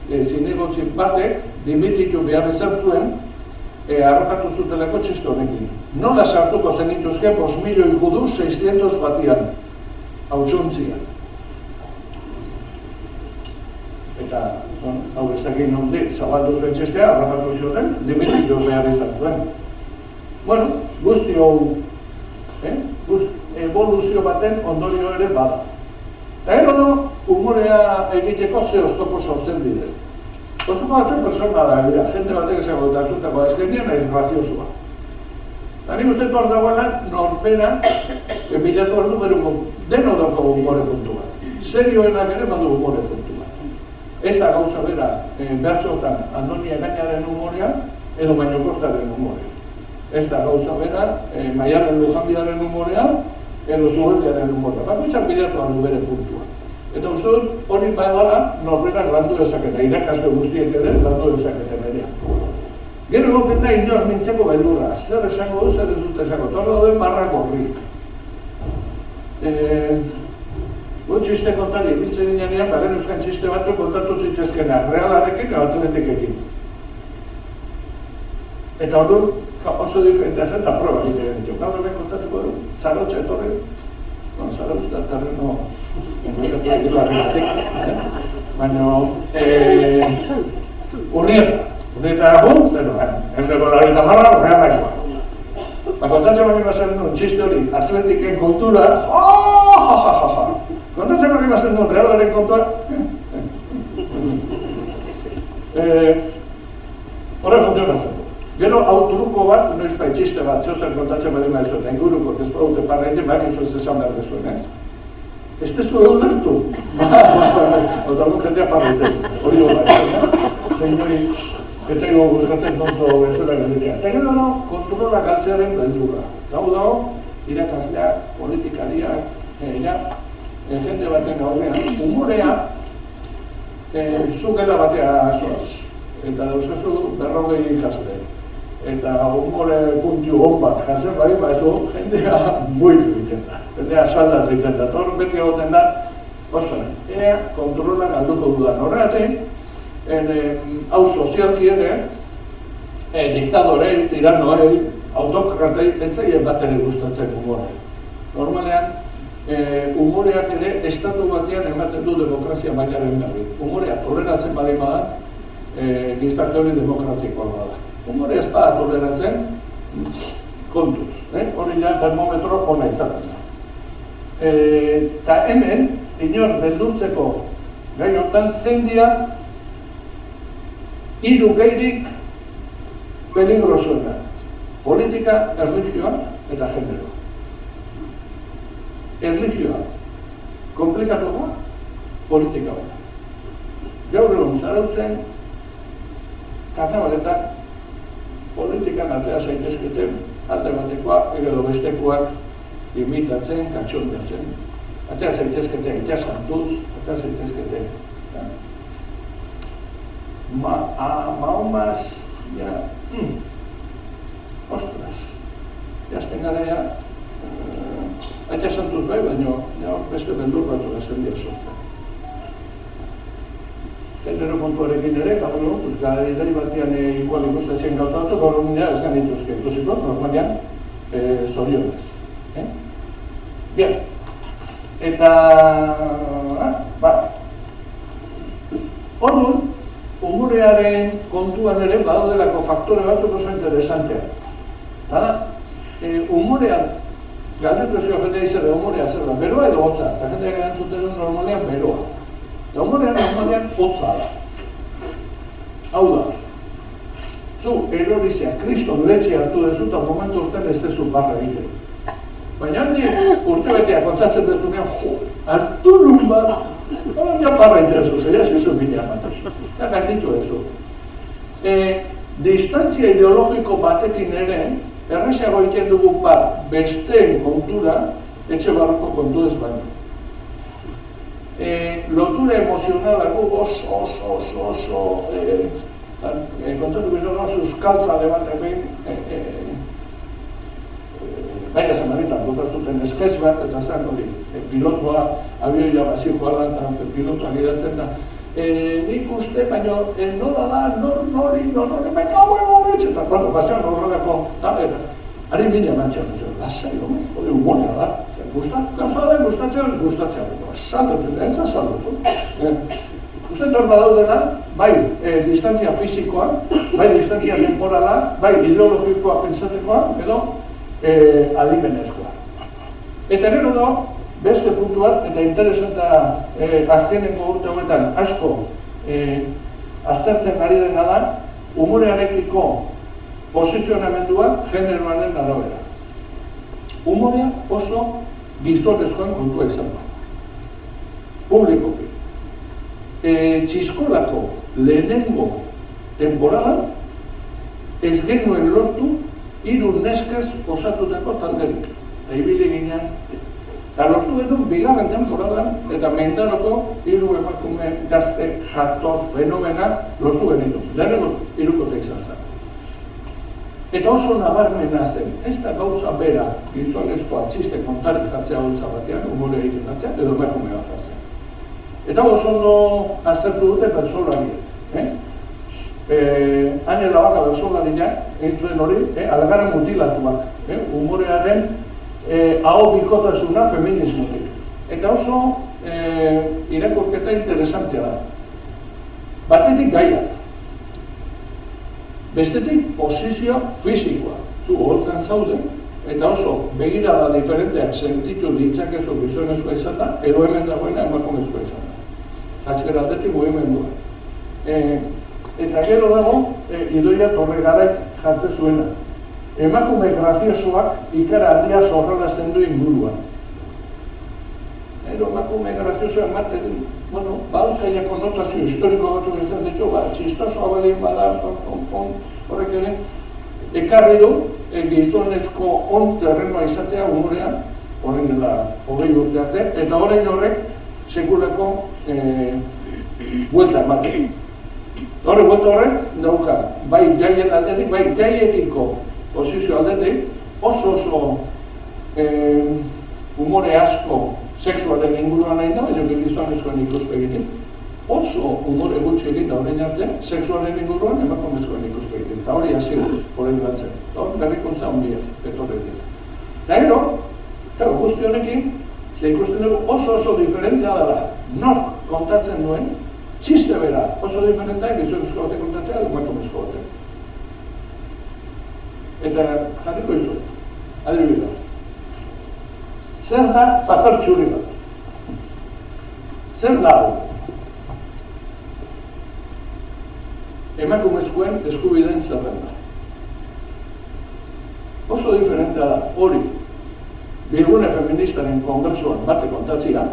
zinegotzi batek, dimititu behar izan zuen, harrapatu zutelako txisto honekin. Nola sartuko zenituzke 5 milioi judu 600 batian, hautsuntzian. Eta, hau ez dakit nondik, zabaldu zuen txestea, harrapatu zioten, dimititu behar izan zuen. Bueno, guzti hau, evoluzio baten ondorio ere bada. Eta gero humorea egiteko ze oztopo sortzen dira. Oztopo batzen persona da, jende batek ezago eta zutako azkenia nahiz graziosua. Eta nik uste hor dagoela norpera bilatu hor du beruko deno dauko humore puntu bat. Serioenak ere badu humore puntu bat. Ez da gauza bera bertsotan Andoni Egañaren humorea edo Baino Kostaren humorea. Ez da gauza bera Maialen Lujanbiaren humorea edo Zubeldiaren humorea. Bakoitzak bilatu hor du bere puntua. Eta uste dut, hori badala norberak landu dezaketa, irakasle guztiek ere landu dezaketa berea. Gero egoten da inor mintzeko beldurra, zer esango du, zer ez dut esango, torra duen barrak horrik. Txiste kontari, biltzen dinean, baren euskan txiste batu kontatu zitezkena, realarekin eta atletikekin. Eta hori oso diferentea zen eta proba egiten ditu. Gaur hemen kontatuko du, zarotxa etorri, zarotxa eta terreno baina urrieta egun, endeko larita marra, urrean daikoa. Kontatzen baki bazen duen txiste hori, atletiken kultura, kontatzen baki bazen duen realaren kontua, horre funtzionatzen. Gero autoruko bat, noiz bai txiste bat, zeuzen kontatzen badi maizu, eta inguruko, ez baute parra egin, baki zuen zezan behar dezuen, ez tezu egun lertu. Eta algun jendea parretzen, hori hori. Zein ez zaigo guztatzen tonto bezala gelditzea. Eta gero kontrola galtzearen beldurra. Dago, irakasleak, politikariak, jende baten aurrean, humorea, zu gela batea azoaz. Eta dauzazu 40 ikasle. Eta humore puntiu hon bat jasen bai, baizu jendea buitu egiten da. Jendea saldatu egiten da. Hor beti egoten da, ea kontrola galduko dudan. Horregatik, hau sozialki ere, diktadorei, tiranoei, autokratei, ez zaien bat ere gustatzen humore. Normalean, humoreak ere estatu batean ematen du demokrazia mailaren berri. Humorea toleratzen bali bada, gizarte hori demokratikoa bada. Humore ez bada toleratzen, kontuz. Hori ja termometro ona izaten da. Eta hemen, inor beldurtzeko gai hortan zein dira 3 gairik peligrosoena. Politika, erlijioa eta genero. Erlijioa komplikatuko, politika bat. Gaur egun zarautzen, karnabaletak politikan atea zaitezketen alde batekoa, edo bestekoak imitatzen, katxondatzen. Atea zaitezketen itxaskantuz, atea zaitezketen. Mahomaz, ostras, jazten gara ja, aita santuz bai, baina beste beldur batu gazen dira sortzen. Genero kontuarekin ere, gara batean igual ikustatzen gautatu, gaur ez ganituzke ikusiko, normalian, zorionez. Bien, eta, orduan, humorearen kontuan ere badaudelako faktore batzuk oso interesanteak. Eta, humorean, galdetu ezio jendea izan da humorea zer da, beroa edo hotza, eta jendea erantzuten duen normalean beroa. Eta humorean normalean hotza da. Hau da, zu erorizea, kriston letxe hartu dezu eta momentu urtean ez dezu barra egiten. Baina handi urte betea kontatzen dezunean, hartu nun bat, ja barra egiten dezu, zeia zizu bidea matuz. Eta ganditu dezu. Distantzia ideologiko batekin ere, erreziago egiten dugu bat besteen kontura, etxe barroko kontu ez baino. Lotura emozionalako oso kontatu bizona suskaltzale bat egin baina zamaritan botazuten sketch bat eta zan hori pilotua abioia bazikoa da eta pilotua gidatzen da nik uste baina nola da nori baina eta kuando pasean horrelako tabera ari mina mantxan lasai hori humorea da gustatzea saldotu, ez da saldotu. Uste norma daudena, bai distantzia fisikoa, bai distantzia temporala, bai ideologikoa pensatzekoa, edo adimenezkoa. Eta gero da, beste puntu bat, eta interesanta azkeneko urte honetan asko aztertzen ari dena da, humorearekiko posizionamendua generoaren arabera. Humorea oso gizonezkoan kontua izan da. Publikoki. Txiskolako lehenengo temporadan ez genuen lortu 3 neskez osatutako talderik. Eta ibili ginen. Eta lortu genuen bigarren temporadan eta Mendaroko 3 emakume gazte jator fenomena lortu genitu. Lehenengo 3kote izan zen. Eta oso nabarmena zen, ez da gauza bera gizonezko atxiste kontari jartzea holtza batean, humorea egiten jartzea, edo emakume bat jartzea. Eta oso ondo aztertu dute bersolariek. Ane Labaka bersolariak, egin hori, algara mutilatuak, humorearen aho bikotasuna feminismotik. Eta oso irakurketa interesantea da. Batetik gaiak. Bestetik posizio fisikoa, zu holtzan zauden, eta oso begirada diferenteak sentitu ditzakezu gizonezkoa izan da, edo hemen dagoena emakumezkoa izan da. Zatzker aldetik mugimendua. Eta gero dago, Idoia Torregaraik jartze zuena. Emakume graziosoak ikara aldia zorrarazten du inguruan. Emakume graziosoa ematen, bauzkaia konnotazio historiko batu izan ditu, txistosoa balin bada, horrek ere, ekarri du, gizonezko terrenoa izatea humorean, horren dela 20 urte arte, eta horrek sekulako buelta ematen. Buelta horrek dauka, bai gaien aldetik, bai gaiekiko posizio aldetik, oso humore asko sexualen inguruan nahi da, baina gizonezkoen ikuspegitik. Oso humore gutxi egin da horrein arte, sexualen inguruan emakumezkoen ikuspegitik. Eta hori hasi horrein batzen. Eta hori berrikuntza hondia, etorretik. Eta gero, guzti honekin, ikusten dugu oso diferentea dara. Nork kontatzen duen, txiste bera oso diferentea gizonezko batek kontatzea, emakumezko batek. Eta jarriko izu, adibidea. Zer da paper txuri bat? Zer dago? Emakumezkoen eskubideen zerrenda. Oso diferentea da hori Bilgune Feministaren kongresuan bate kontatzea,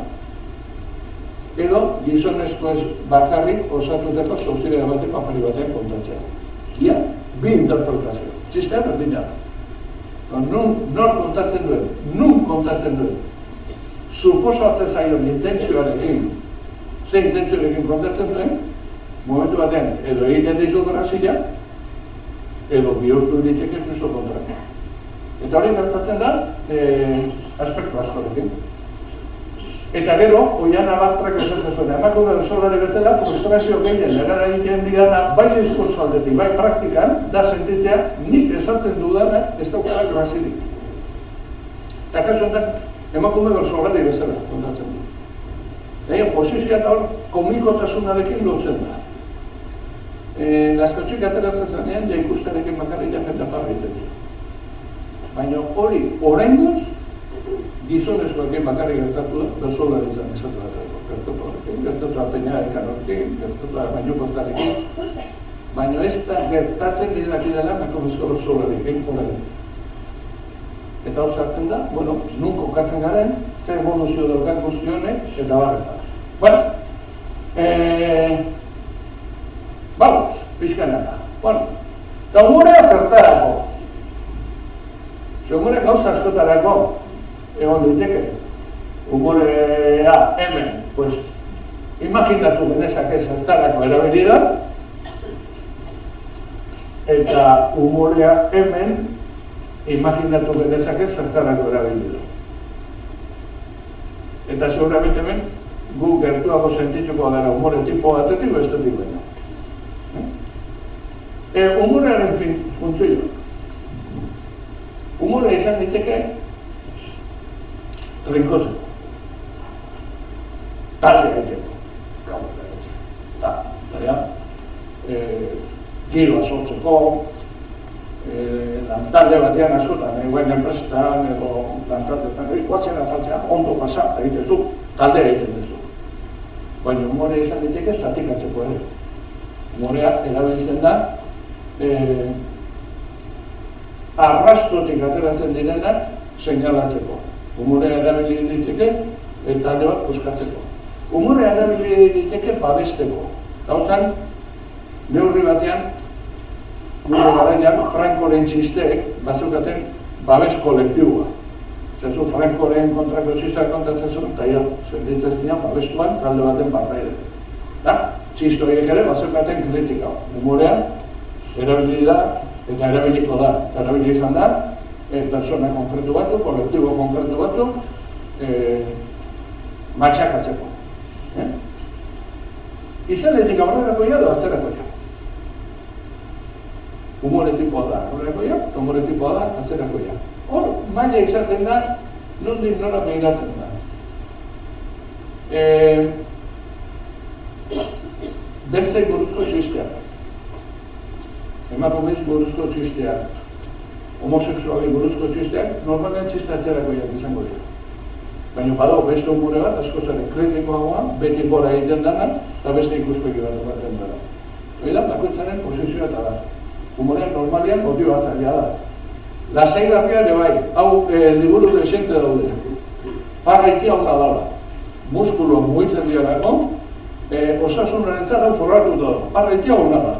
edo gizonezkoez bakarrik osatuteko soziedade bateko afari batean kontatzea. Ia, bi interpretazio. Txistea berdina da. Nor kontatzen duen, nun kontatzen duen, suposatzen zaion intentzioarekin, zein intentzioarekin kontatzen duen, momentu batean, edo egiten dizu grazia, edo bihurtu ditzeke justo kontrako. Eta hori gertatzen da, aspektu askorekin. Eta gero, Oiana Bartrak esaten zuen, emakume bertsolari bezala, frustrazio gehien legara egiten digana, bai diskurso aldetik, bai praktikan, da sentitzea, nik esaten dudanak ez daukara grazirik. Eta kasu honetan, emakume bertsolari bezala, kontatzen du. Eta posizioa eta hor, komikotasunarekin lotzen da. Laskatxoik ateratzen zanean, ja ikustarekin bakarrik jafeta parriten du. Baina hori, oraingoz, gizonezkoekin bakarrik gertatu da, bertsolaritzan esatu da. Gertatu apeina ekanorkin, gertatu baino portarekin, baina ez da gertatzen direnak idela emakumezko bertsolarikin orain. Eta hor sartzen da, bueno, nun kokatzen garen, zer evoluzio daukan guztionek, eta barretan. Bueno, vamos, pixkanaka. Bueno, eta humorea zertarako. Humorea gauza askotarako egon diteke. Humorea hemen, pues, imaginatu genezake zertarako erabilida, eta humorea hemen imaginatu genezake zertarako erabilida. Eta seguramente hemen, gu gertuago sentituko gara humore tipo batetik bestetik baina. Humorearen funtzio. Humorea izan diteke trinkozeko. Talde egiteko. Giroa sortzeko, lantalde batean askotan, eguen enpresetan, edo lantaldetan, ikuatzen afaltzea, ondo pasa, egiten du, talde egiten duzu. Baina humorea izan diteke zatikatzeko ere. Humorea erabiltzen da, arrastotik ateratzen direnak seinalatzeko. Humorea erabili diteke talde bat puskatzeko. Humorea erabili diteke babesteko. Gauzan, neurri batean, gure garaian, Frankoren txisteek bazeukaten babes kolektibua. Zezu, Frankoren kontrako txisteak kontatzen zuen, eta ja, sentitzen zinean babestuan talde baten partaide. Txistoiek ere bazeukaten kritika. Humorea erabili da, eta erabiliko da, erabili izan da, persona konkretu batu, kolektibo konkretu batu, matxakatzeko. Izanetik aurrerakoia edo atzerakoia. Humore tipoa da aurrerakoia, humore tipoa da atzerakoia. Hor, maila izaten da, nondik nora begiratzen da. Beltzei buruzko txisteak. Emakumez buruzko txisteak. Homosexuali buruzko txisteak, normalean txiste atzerakoiak izango dira. Baina badau beste humore bat, askozaren kritikoagoa, beti gora egiten dana, eta beste ikuspegi bat ematen dara. Oida, bakoitzaren posizioa eta da. Humorean normalean odio atzailea da. Lasaigarria ere bai, hau liburu desente daude. Parraikia onda dala. Muskuloa mugitzen diarako, osasunaren hau forratuta da. Parraikia onda da.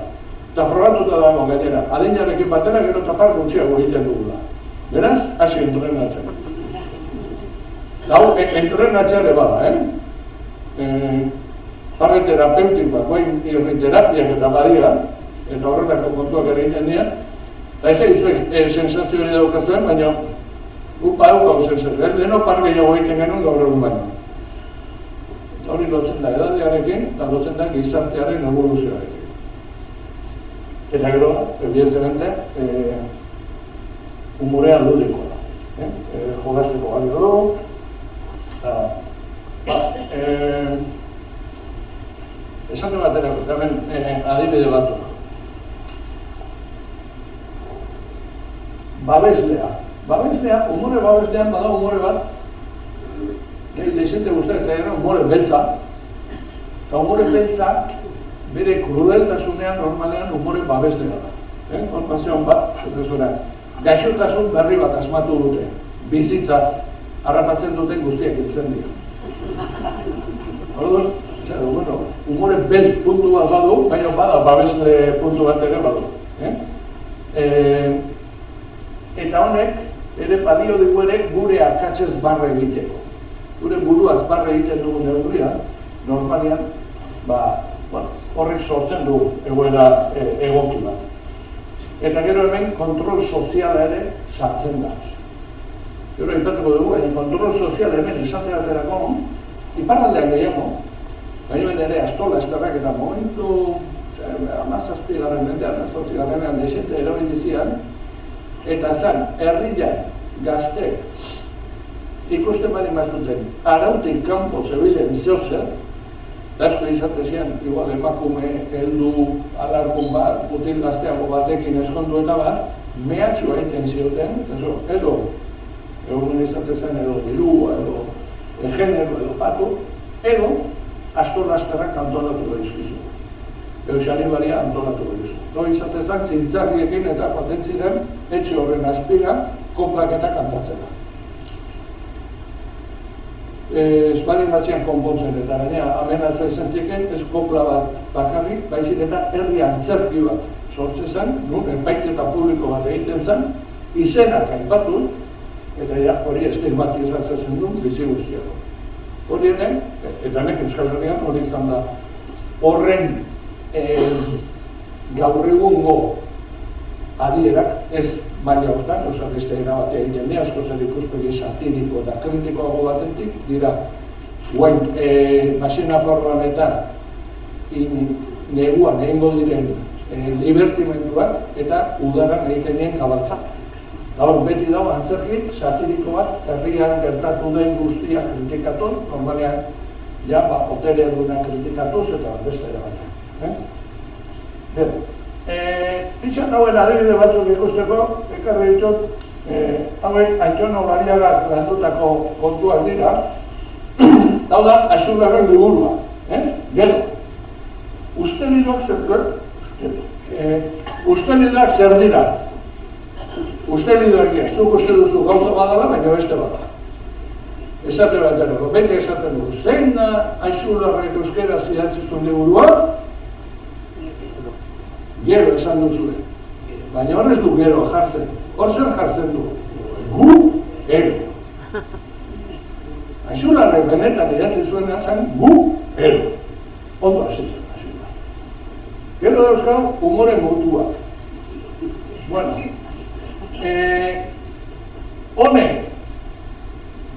Eta forratuta dago gainera. Adinarekin batera gero tapar gutxiago egiten dugula. Beraz, hasi entrenatzen. Hau, entrenatzea ere bada, parre terapeutikoak, goin irriterapiak eta badia, eta horretako kontuak ere egiten dira, eta ez sensazio hori daukazuen, baina guk badaukagu sensazio, leheno parre gehiago egiten genuen gaur egun baino. Eta hori lotzen da edadearekin, eta lotzen da gizartearen evoluzioarekin. Eta gero, evidentemente, humorea ludikoa da. Jolasteko balio dugu, esate baterako, hemen adibide batzuk. Babeslea. Babeslea, humore babeslean bada humore bat, deixente guztiak zaila, humore beltza. Eta humore beltza, bere krudeltasunean normalean humore babeslea da. Konpazioan bat, gaixotasun berri bat asmatu dute. Bizitza harrapatzen duten guztiak itzen dira. Orduan, humore beltz puntu bat badu, baina bada babesle puntu bat ere badu. Eta honek, ere badio dugu ere gure akatzez barre egiteko. Gure buruaz barre egiten dugu neurria, normalian, horrek sortzen du egoera egoki bat. Eta gero hemen kontrol soziala ere sartzen da. Gero aipatuko dugu, baina kontrol sozial hemen esate baterako, iparraldean gehiago, baina ere astola estarrak eta momentu, 17. mendean, 18. desente erabilizian, eta zan, herrian, gazte, ikusten bari mazuten, arautik kanpo zebilen zeozer, asko izatezian, igual emakume, heldu, alarkun bat, putin gazteago batekin eskondu eta bat, mehatxua egiten zioten, edo izatezen, edo dirua, edo genero, edo patu, edo astorlastarrak antolatu daizkizu. Edo xaribaria antolatu daizkizu. Edo izatezak zintzarriekin eta joaten ziren, etxe horren azpira, koplak eta kantatzera. Ez balin batzian konpontzen eta gainera amenazu izan ziken, ez kopla bat bakarrik, baizik eta herri antzerki bat sortzen zen, nun epaiketa publiko bat egiten zen, izenak aipatu, eta ja, hori estigmatizatzen du, bizi guztiako. Hori ere, eta nek Euskal Herrian hori izan da, horren gaur egungo adierak, ez maila hortan, oza, beste erabatea egiten dira, asko zer ikuspegi satiriko eta kritikoago batetik, dira, guain, Masina Forroanetan, neguan egingo diren libertimenduak eta udaran egiten dien kabaltzak. Gaur beti dago antzerki satiriko bat, herrian gertatu den guztia kritikatuz, normalean, ja, potere duna kritikatuz eta beste erabatea. Pitxan hauen adibide batzuk ikusteko, ekarri ditut, hauen Antxon Olariagak landutako kontuak dira, hau da, Axurraren liburua. Gero, ustelidoak zer dira. Ustelidoak ez, zuk uste duzu gauza badala, baina beste bada. Esate bat erako, beti esaten dugu, zein da Axurrarrek euskera idatzizun liburua? Gero esan duzue, baina horrez du gero jartzen, hor zer jartzen du, gu, ero. Axurrarrek benetan idatzi zuena zen, gu, ero. Ondo hasi zen, Axurrarrek. Gero dauzkau, humore mutuak. Bueno, honek,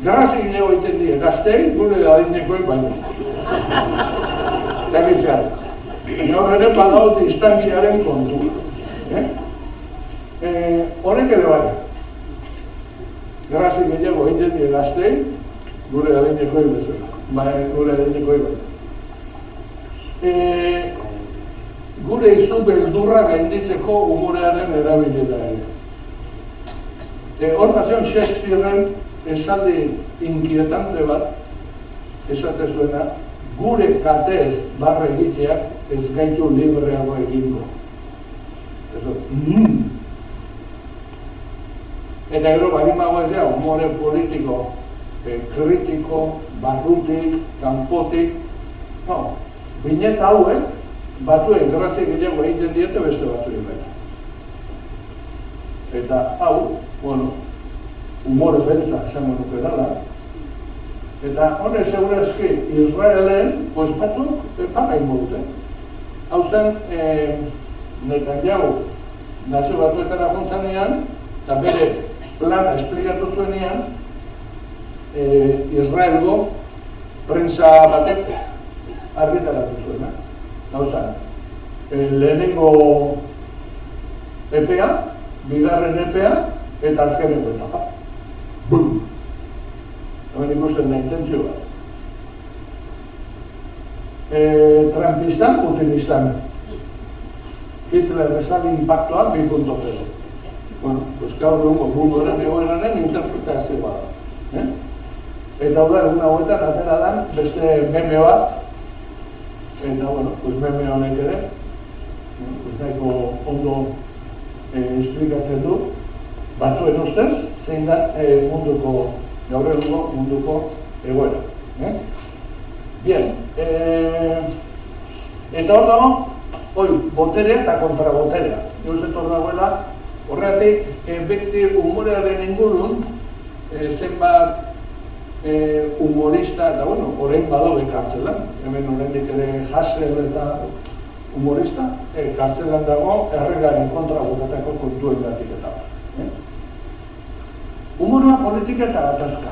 grazik lego egiten die, gaztei, gure adinekoek baino. Egitzean. Hor ere badao distantziaren kontu. Horrek ere bai. Grazik gehiago egiten die gaztei, gure adinekoi bezala. Gure adinekoi baina. Gure izu beldurra gainditzeko humorearen erabilera ere. Hor nazion Shakespearen esaldi inquietante bat, esate zuena, gure katez barre egiteak ez gaitu libreago egingo. Eta gero barimago ez da, humore politiko, kritiko, barrutik, kanpotik, no, bineta hauek, batuen grazik gehiago egiten diete beste batuen baina. Eta hau, bueno, humore beltza esango nuke dala, eta hone segurazki Israelen, pues batzuk, paga ingo dute. Hau zen, Netanyahu nazio batuetara jontzanean, eta bere plana esplikatu zuenean, Israelgo prensa batek argitaratu zuena. Hau zen, lehenengo EPEA, bigarren EPEA, eta azkeneko etapa. Bum! Hemen ikusten da intentzio bat. Trumpistan, Putinistan. Hitler bezala impactoa 2.0. Bueno, pues gaur egungo munduaren egoeraren interpretazio bada. Eta hau da, egun hauetan atera dan beste meme bat. Eta, bueno, pues meme honek ere, pues nahiko ondo esplikatzen du, batzuen ustez, zein da munduko, gaur egungo munduko egoera. Bien, eta hor dago, boterea eta kontraboterea. Jauset hor dagoela, horregatik, beti humorearen ingurun, zenbat humorista, eta bueno, orain badaude kartzelan, hemen oraindik ere Hassel eta humorista, kartzelan dago erregaren kontra botatako kontuen gatik eta. Humorea politika eta gatazka.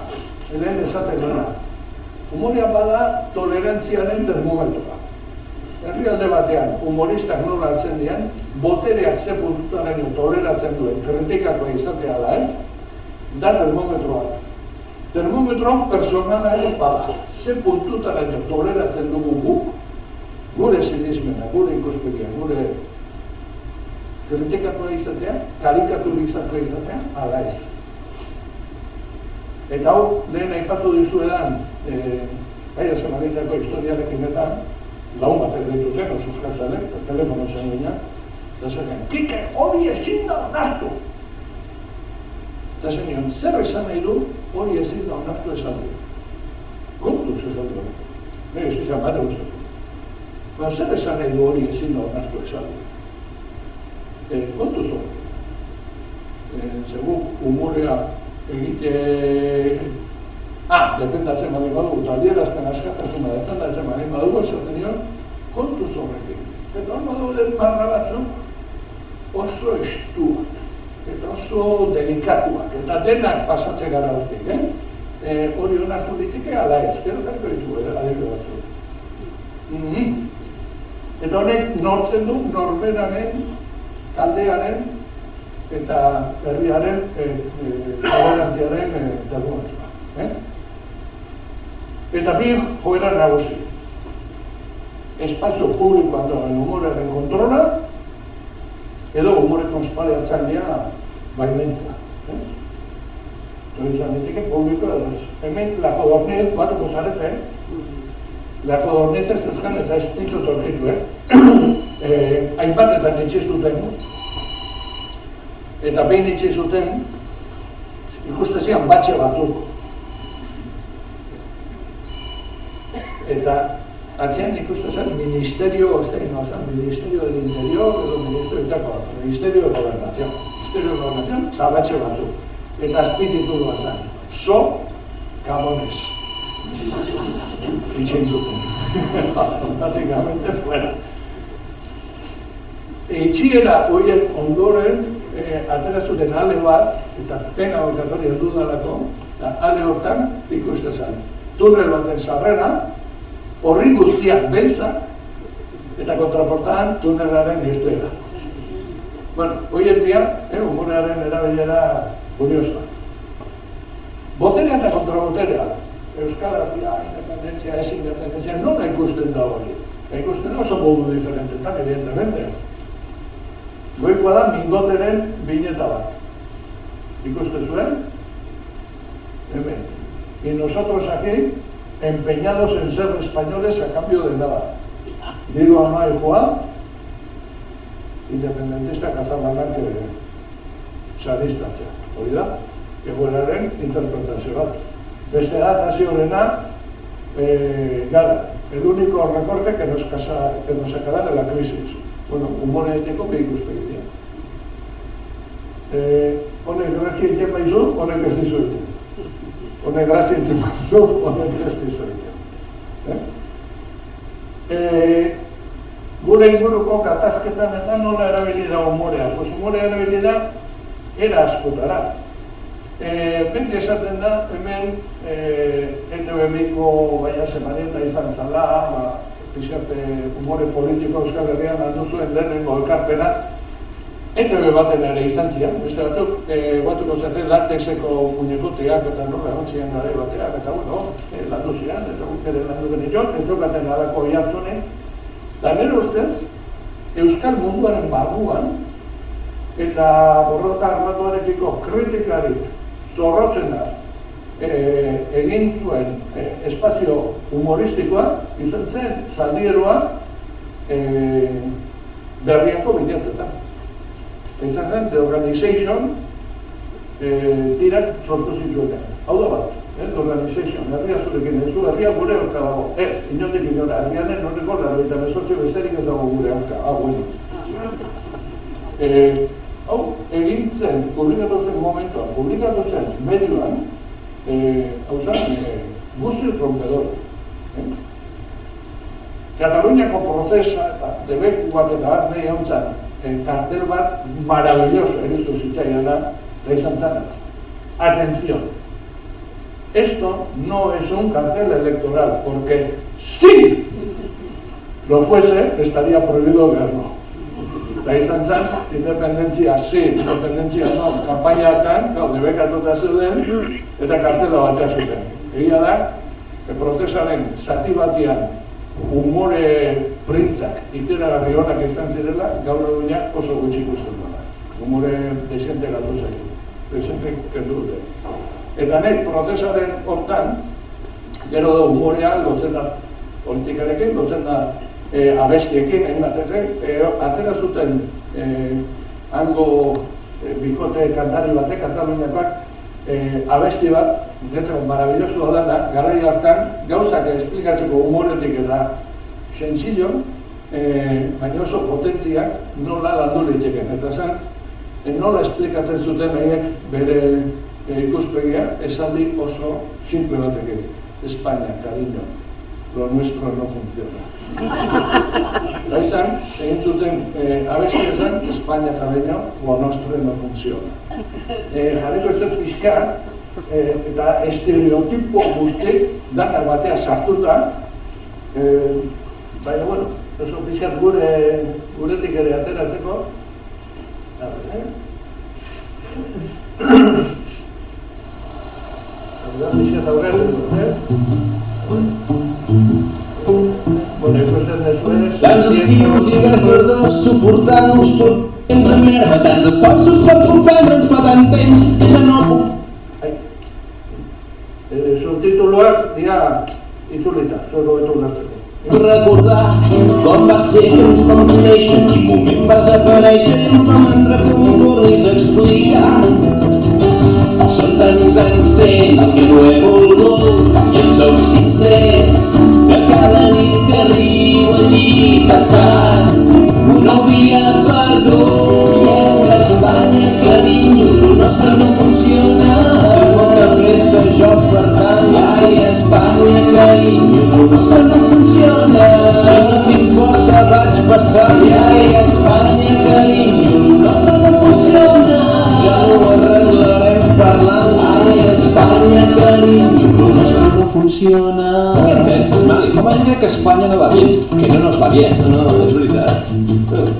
Lehen esaten dena. Humorea bada tolerantziaren termometroa. Herrialde batean, humoristak nola hartzen dian, botereak ze puntutaraino toleratzen duen, kritikakoa izatea da ez, da termometroa. Termometroa personala ere bada. Ze puntutaraino toleratzen dugu guk, gure sinismena, gure ikuspegia, gure kritikakoa izatea, karikaturizakoa izatea, ala ez. Eta hau, lehen aipatu dizuedan, Gaia Semaritako historiarekin eta laun bat dituten, osuskazalek, telefono zen gina, eta zen, Kike, hori ezin da onartu! Eta zen nion, zer esan nahi du, hori ezin da onartu esan du. Kontuz esan du. Ez izan bat eguztatu. Baina zer esan nahi du hori ezin da onartu esan du. Kontuz hori. Segun, humorea egite... defendatzen badin badugu, eta adierazten askatasuna defendatzen badin badugu, esaten nion, kontuz horrekin. Eta hor badugu den marra batzuk oso estuak, eta oso delikatuak, eta denak pasatzen gara hortik, hori onartu ditike, ala ez, gero jarko ditugu, adierazten batzuk. Eta honek nortzen du norberaren, taldearen, eta herriaren, tolerantziaren termometroa. Eta bi joera nagusi. Espazio publikoan dagoen humorearen kontrola, edo humore konspaleatzailea baimentza. Hori izan diteke publiko edo ez. Hemen La Codorniz, batuko zarete, La Codorniz ez euskan eta ez ditut horkitu, hainbatetan itxiz duten, eta behin itxiz duten, ikustezian batxe batzuk. Eta atzean ikusten zen Ministerio, Ministerio del Interior, edo Ministerio de Gobernación. Ministerio de Gobernación, zabatxe batzuk. Eta azpititulua zen, So Cabones. Itxen zuten. Básicamente fuera. Itxiera horien ondoren, atera zuten ale bat, eta pena orkatoria dudalako, eta ale hortan ikusten zen. Tunel baten sarrera, horri guztiak beltzak, eta kontraportaan tunelaren iztuera. Bueno, hoy en día, humorearen erabilera kuriosoa. Boterea eta kontraboterea, Euskal Herria, independentzia, ez independentzia, nola ikusten da hori? Ikusten oso modu diferentetan, evidentemente. Goikoa da Mingoteren bineta bat. Ikusten zuen? Hemen. Y nosotros aquí, empeñados en ser españoles a cambio de nada. Digo a Noel Juan, independentista katalanak saristatza. Hori da, egoeraren interpretazio bat. Beste da, hasi horrena, gara, el único recorte que nos sacará de la crisis. Bueno, humore eteko ikuspegi. Honek grazia egiten baizu, honek ez dizu egiten. Honek grazia egiten baizu, honek ez dizu egiten. Gure inguruko gatazketan eta nola erabili da humorea. Pues humorea erabili da era askotara. Beti esaten da, hemen ETV-ko Gaia Semaritako izan zala, pixkate humore politiko Euskal Herrian aldu zuen lehenengo elkarpena, ETV baten ere izan ziren, beste batzuk, batuko zaten latexeko muñekoteak eta nola egon gare bateak, eta bueno, landu ziren, eta guk ere landu genitxon, ez dukaten alako jartzunen, eta nire ustez, Euskal munduaren barruan, eta borroka armatuarekiko kritikarik zorrotzena egin zuen espazio humoristikoa izan zen Zaldieroa Berriako bideotetan. Izan zen The Organization tirak sortu zituenean. Hau da bat, The Organization, herria zurekin ez du, herria gure aurka dago. Ez, inotik inora, herrianen horreko larroita mesotio besterik ez dago gure aurka. Hau, egin zen, publikatu zen momentuan, publikatu zen medioan, hau zen, guzti rompedor. Kataluniako prozesa eta debeku bat eta bat nahi hau zen, kartel bat maravilloso erizu zitzaiana da izan zen. atención, esto no es un cartel electoral, porque si lo fuese, estaría prohibido verlo. Eta izan zen, independentzia sí, independentzia no, kanpainatan, debekatuta zeuden, eta kartela batea zuten. Egia da, protesaren zati batean umore printzak iteragarri honak izan zirela, gaur egunak oso gutxi ikusten dara. Umore desente gatu zaitu, desente kendu dute. Eta nahi, protesaren hortan, gero da umorea lotzen da politikarekin, lotzen da abestiekin, atera zuten hango bikote kantari batek, Kataluniakoak, abesti bat, netzako maravilloso da, garai hartan, gauzak esplikatzeko humoretik eta sencillo, baina oso potentiak nola landu liteken. Eta zen, nola esplikatzen zuten haiek bere ikuspegia, esaldi oso simple batekin. España, cariño, lo nuestro no funciona. Eta izan, egin zuten abesti esan, España, cariño, lo nuestro no funciona. Jarriko ez dut pixka, eta estereotipo guztik danak batea sartuta, baina, bueno, oso pixkat guretik ere ateratzeko. Pixkat aurrera, tants estius i hiverns verdós suportant-nos tot tens en merda, tants esforços per comprendre'ns fa tant temps, ja no puc. Subtituloak dira itzulita, zoro betu ulertzeko. Recordar com va ser que ens vam conèixer, quin moment vas aparèixer i ens vam entrar com un tornis a explicar. Són tants anys sent el que no he volgut i em sóc sincer que cada nit que arribo al llit estat no havia perdut. I és que a Espanya, carinyo, el nostre no funciona. Amb molta pressa jo per tant, ai, Espanya, carinyo, el nostre no funciona. Si no t'importa vaig passant, ai, Espanya, carinyo, el nostre no funciona. Ja no ho arreglarem parlant, ai, Espanya, carinyo, el nostre no funciona. Què en penses, Mali? Home, jo crec que Espanya no va bien, que no nos va bien. No, és veritat.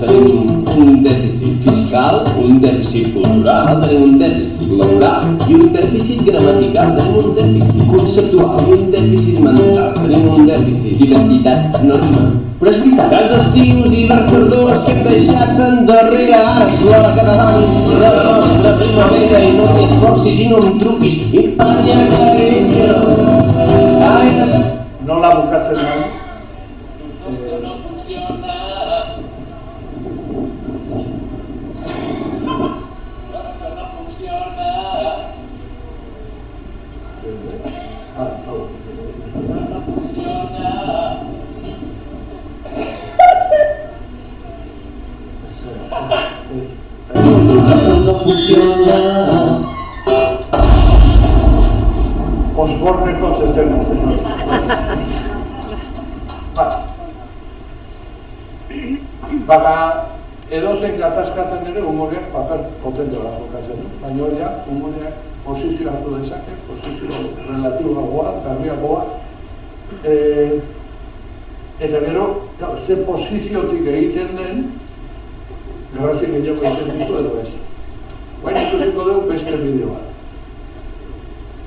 Tenim un dèficit fiscal, un dèficit cultural, tenim un dèficit laboral i un dèficit gramatical, tenim un dèficit conceptual i un dèficit mental, tenim un dèficit d'identitat, no rima. Però és veritat, tants estius i hiverns tardors que hem deixat endarrere, ara és l'hora que t'avanç la nostra primavera i no t'esforcis i no em truquis, Espanya, carinyo. No la bukatzen nahi. No funciona. No funciona. No funciona. No funciona. Osborneko zezena, Baina, edozein gatazkaten ere humoreak paper potente bat jokatzen du. Baina hori, humoreak posizio hartu dezake, posizio relatiboagoa, berriagoa. Eta gero, ze posiziotik egiten den, grazia gehiago egiten ditu edo ez. Baina ikusiko dugu beste bideo bat.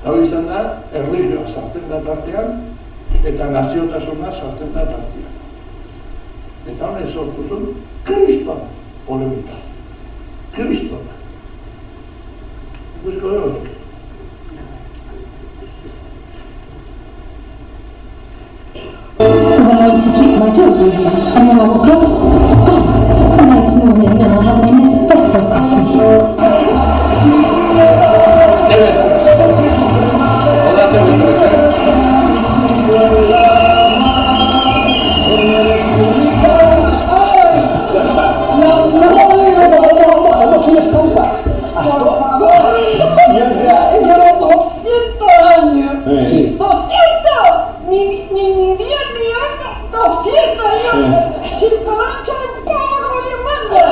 Hau izan da, erlijioa sartzen da tartean, eta naziotasuna sartzen da tartean. Eta honen sortu zuen, kriston polemika. Kriston. Ikusiko dugu. Sebenarnya sedikit maju sih, karena aku naik semuanya dengan harganya espresso coffee. Sí. 200, ni 10 ni años, 200 años, sin plancha en pago ni manda.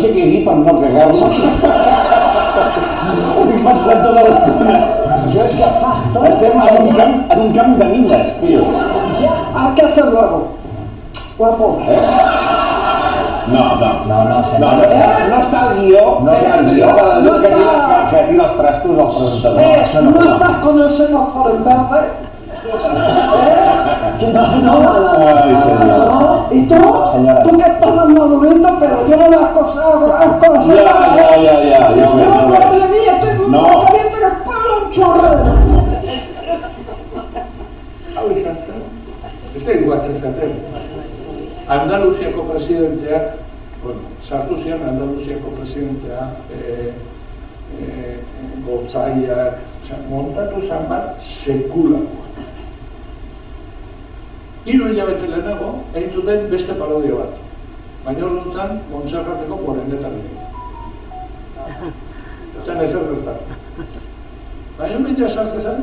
sé qué di para no cagarla. Estic pensant tota l'estona. Yo es que fasto. Estem en un camp de mines, tio. Ya, hay que hacer luego. Guapo. No, està el guió. No està el guió que tira els trastos al presentador. No estás con el semáforo en verde. Ay, señora. Y tú, Señora. tú que estás más madurito, pero yo no las cosas. Ya. Yo no hablo de mí, estoy muy caliente que palo un chorrero. Hau izan zen, ez da iguatzen zaten. Andaluziako presidenteak, sartu zian Andaluziako presidentea, gotzaiak, montatu zan bat sekulakoa. 3 hilabete lehenago, egin zuten beste parodia bat. Baina orduan, Montserrateko Morendetan egin. Zan ezer gertatu. Baina mila sartzen zen,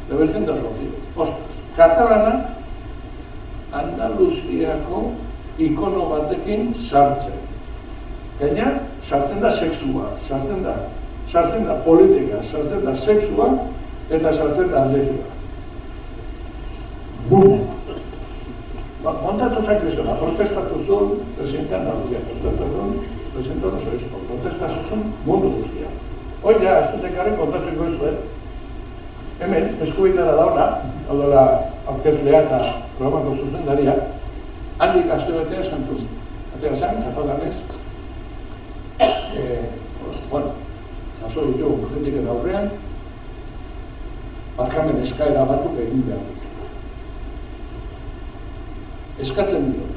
de Virgen del Rocío. Ostras, katalanak Andaluziako ikono batekin sartzen. Gaina, sartzen da sexua, sartzen da politika, sartzen da sexua, eta sartzen da atletiba. Bum! Montatu zen kristona, protestatu zuen presidente Andaluzia, presidente Oso, protestatu zuen mundu guztia. Oia, ez dut ekarren kontatuko ez zuen, hemen, eskubietara dauna, aldela aurkezlea eta programako zuzendaria, handik aste betea santu. Atea zan, katalanes, jaso ditugu kritiken aurrean, barkamen eskaera batzuk egin behar dut. Eskatzen dut,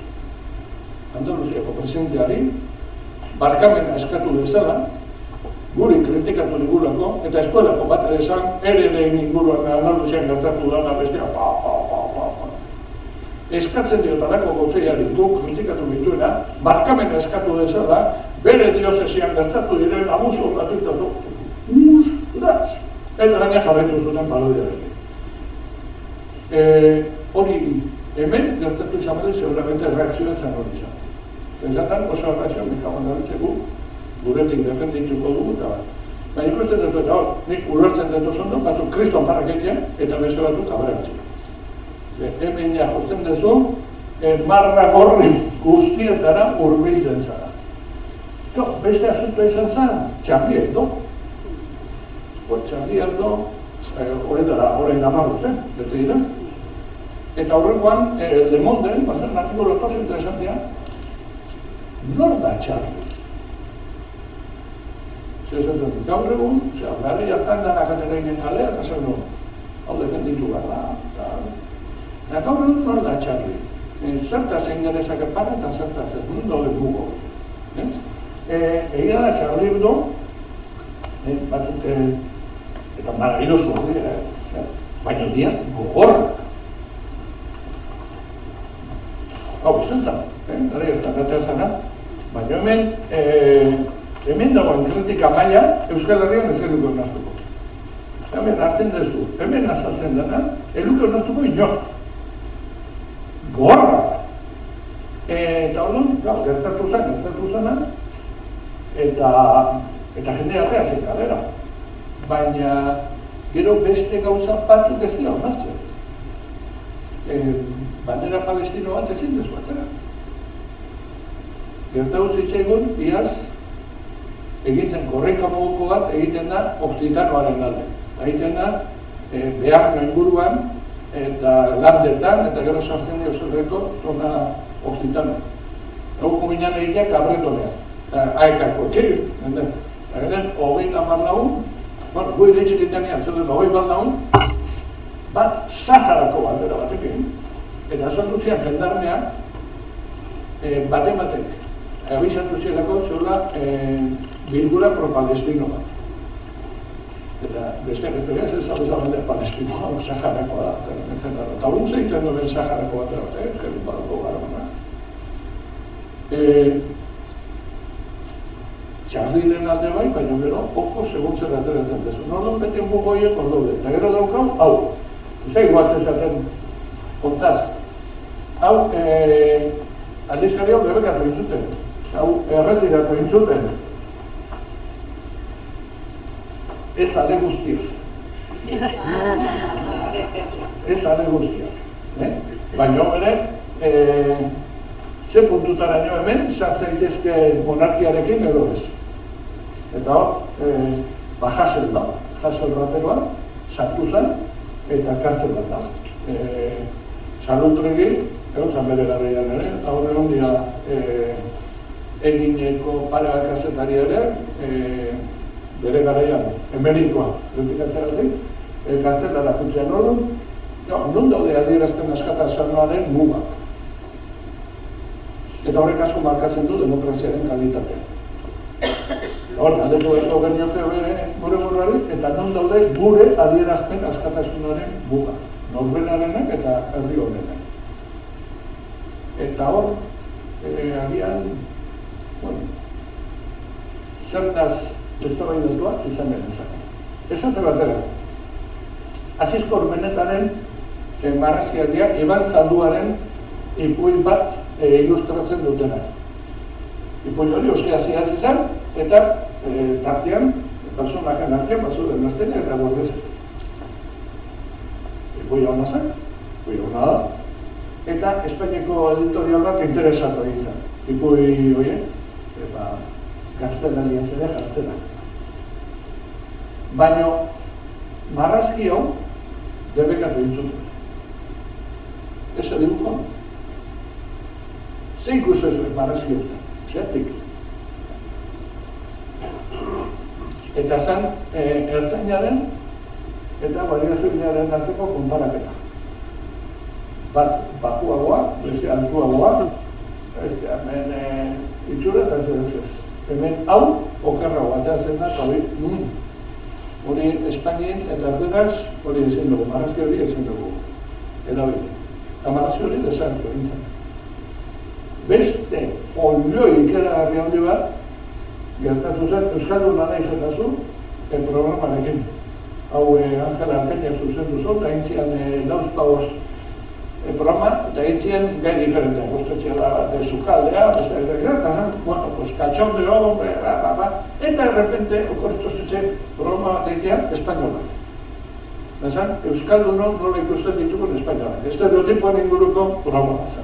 Andaluziako presidenteari, barkamena eskatu dezala, guri kritikatu digulako, eta eskuelako bat ere esan, ere inguruan Andaluzian gertatu dana bestea, Eskatzen diotarako gotzeiari duk kritikatu dituena, barkamena eskatu dezala, bere diosesian gertatu diren abuso gratuitatu. Eta gaina jarraitu zuten parodiarekin. Hori hemen gertatu izan bade, seguramente reakzioetan hori izan. Pensatan oso reakzio, mikaban dabitzeko, guretik defendituko dugu eta bat. Baina ikusten dut eta hor, nik ulertzen dut oso batzuk kriston parraketia eta beste batzuk aberatzik. Hemen ja josten dezu, marra gorri guztietara hurbiltzen zara. Beste asuntoa izan zen, Charlie Hebdo. Charlie Hebdo, horren 10 zen, bete dira. Eta horrengoan, Le Monde, bazen artikulu oso interesantea, nor da Charlie? Zezatzen dut, gaur egun, gari hartan danak atera inen kalea, eta zer no, hau defenditu gara, eta gaur egun nor da Charlie? Zertaz egin genezak epara eta zertaz ez mundo de Google. Egia da Charlie Hebdo, batzuk, eta maravilloso dira, baina dira gogorrak. Hau, zentan, gara gertakatea zana, baina hemen dagoen kritika maila Euskal Herrian ez geluko ernaztuko. Hemen hartzen dezu, hemen azaltzen dena, eluko ernaztuko inok. Gorrak! Eta orduan, gertatu zena, eta jende arrea zen galera. Baina, gero beste gauza batzuk ez dira onartzen. Bandera palestino bat ezin dezu atera. Gertatu zitzaigun, iaz, egiten korrika moduko bat egiten da Occitanoaren alde. Egiten da Bearno inguruan eta landetan eta gero sartzen dio zerreko zona Occitano. Eguko minan egitea Cabretonean. Aekako ekeri, eta garen 30 lagun, goi leitzik itenean zeuden 20 lagun, bat Saharako bandera batekin, eta sortu zian gendarmeak batek abizatu zielako zeula bilgura pro-palestino bat. Eta beste referenz ez abizabende palestinoa Saharako da. Eta hori zeiten duen Saharako bat erabat, ezkerin badako gara mana. Txarliren alde bai, baina gero, ojo, segun zer ateratzen dezu. Nordon beti un bugoiek ordode. Eta gero daukau, hau. Zai guatzen zaten kontaz. Hau, aldizkari hau debekatu izuten. hau erretiratu intzuten. Ez ale guztiak. Ez ale guztiak. Baina ere, ze puntutara nio hemen, sartzen zaitezke monarkiarekin edo ez. Eta hor, Hasel da. Hasel rateroa, sartu zen, eta kartzen bat da. Salutregi, egon bere garaian ere, eta hor egon dira egineko parea kazetari ere, bere garaian, emerikoa, retikatzeratik, kartelara jutzean hor, non daude adierazten askatasunaren mugak. Eta horrek asko markatzen du demokraziaren kalitatea. Hor, aldetu beharko genioke gure buruari, eta non daude gure adierazpen askatasunaren mugak. Norberarenak eta herri honenak. Eta hor, agian, zertaz eztabaidatua izan genezake. Esate batera, Asiskor Benetaren marrazkiak dira Iban Zalduaren ipuin bat ilustratzen dutena. Ipuin hori oskiaziaz izan, eta tartean, personajen artean, bazuden gazteina eta guardezak. Ipuin hona zen, ipuin hona da, eta Espainiako editorialak interesatu egin zen. Ipuin hori, eta gaztena dian zede gaztena. Baina, marrazki hau, debekatu dintzuten. Ez dibujoan. Ze ikustu ez marrazki hau, zertik. Eta zen, ertzainaren eta baliazioaren arteko konparaketa. Bat, bajuagoa, beste altuagoa, hemen itxura eta ez. Hemen hau, okerragoa, eta zen da, hori Espainienz eta erderaz hori ezin dugu, marrazki hori ezin dugu. Eta marrazki hori desartu egin. Beste olioi ikeragarri handi bat, gertatu zen, Euskaldun nana izatazu, programarekin. Hau Angela Arteñak zuzendu zuen, eta intzian lauzpagoz programa, eta intzian gai diferenteak. Ostetxea bat, sukaldea, eta katxondeo, eta errepente, okorritu zitzen, programa bat egitean, espainola. Ezan, Euskaldunon nola ikusten ditugun espainola. Estereotipoan inguruko programa bat.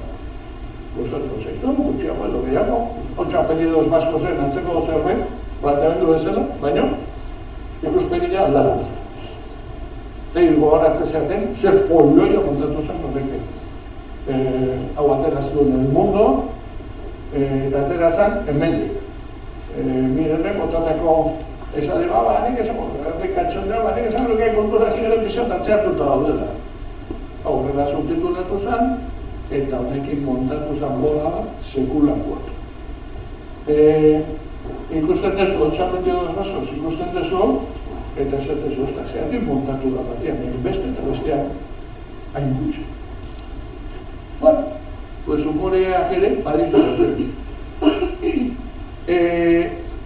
Gustatuko zaitu, gutxiago edo gehiago, 8 apellidos baskozen antzeko zerbait, planteamendu bezala, baina ikuspegia aldara. Eta gogoratzen zerten, zer folioia montatu zen horreke. Hau atera zuen El Mundo, eta atera zen hemendik. Mirene, botateko esade, nik esango, katxondea, nik esango, konturazio ere bizio tantzeatuta daudela. Horrela subtitulatu zen, eta honekin montatu zen bola sekulakoak. Ikusten dezu, 8 basos, ikusten dezu, eta esatezu, zeatik montatu da batean, beste eta bestean hain gutxi. Bueno, pues humoreak ere, baditu zen.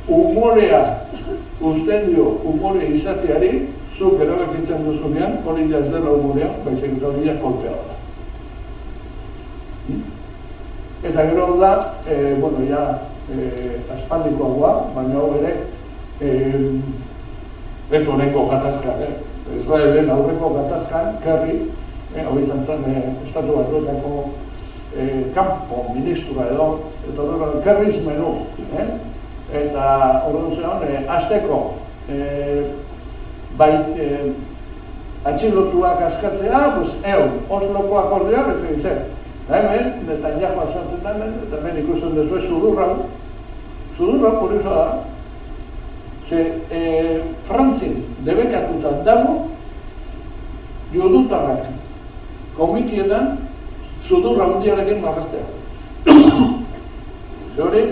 Humorea, usten dio, humore izateari, zuk erabakitzen duzunean, hori da ez dela humorea, baizik hori da kolpea da. Eta gero da, aspaldikoagoa, baina hau ere, ez honeko gatazkan, Israelen aurreko gatazkan, Kerry, hori izan zen Estatu Batuetako kanpo ministra edo, eta horrela, Kerry's menu, eta orduan zeon, azteko, atxilotuak askatzea, Osloko akordioak, ez egin hemen, Netanyahu sartzen da, eta hemen ikusten duzu sudurra kurioso da, ze Frantzin debekatutan dago, judutarrak komitietan sudurra hundiarekin marraztea. Hori,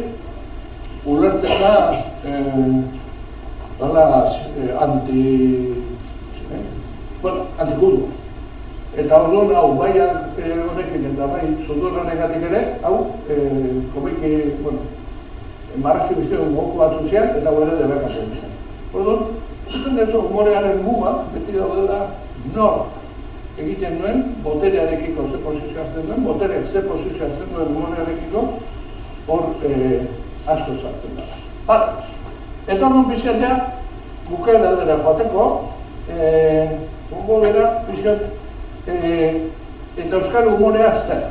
ulertzen da, antikudu. Eta orduan, hau, bai honekin eta bai sudurranegatik ere, hau, komiki, marrazi bizio moku bat zuzian, eta hau ere debekatzen izan. Orduan, zuten dezu humorearen muga, beti daudela, nor egiten duen, boterearekiko ze posizio hartzen duen, botereak ze posizio hartzen duen humorearekiko, hor asko sartzen da. Eta orduan pixkatea, bukaera aldera joateko, ongo bera, pixkat, eta euskal humorea zer.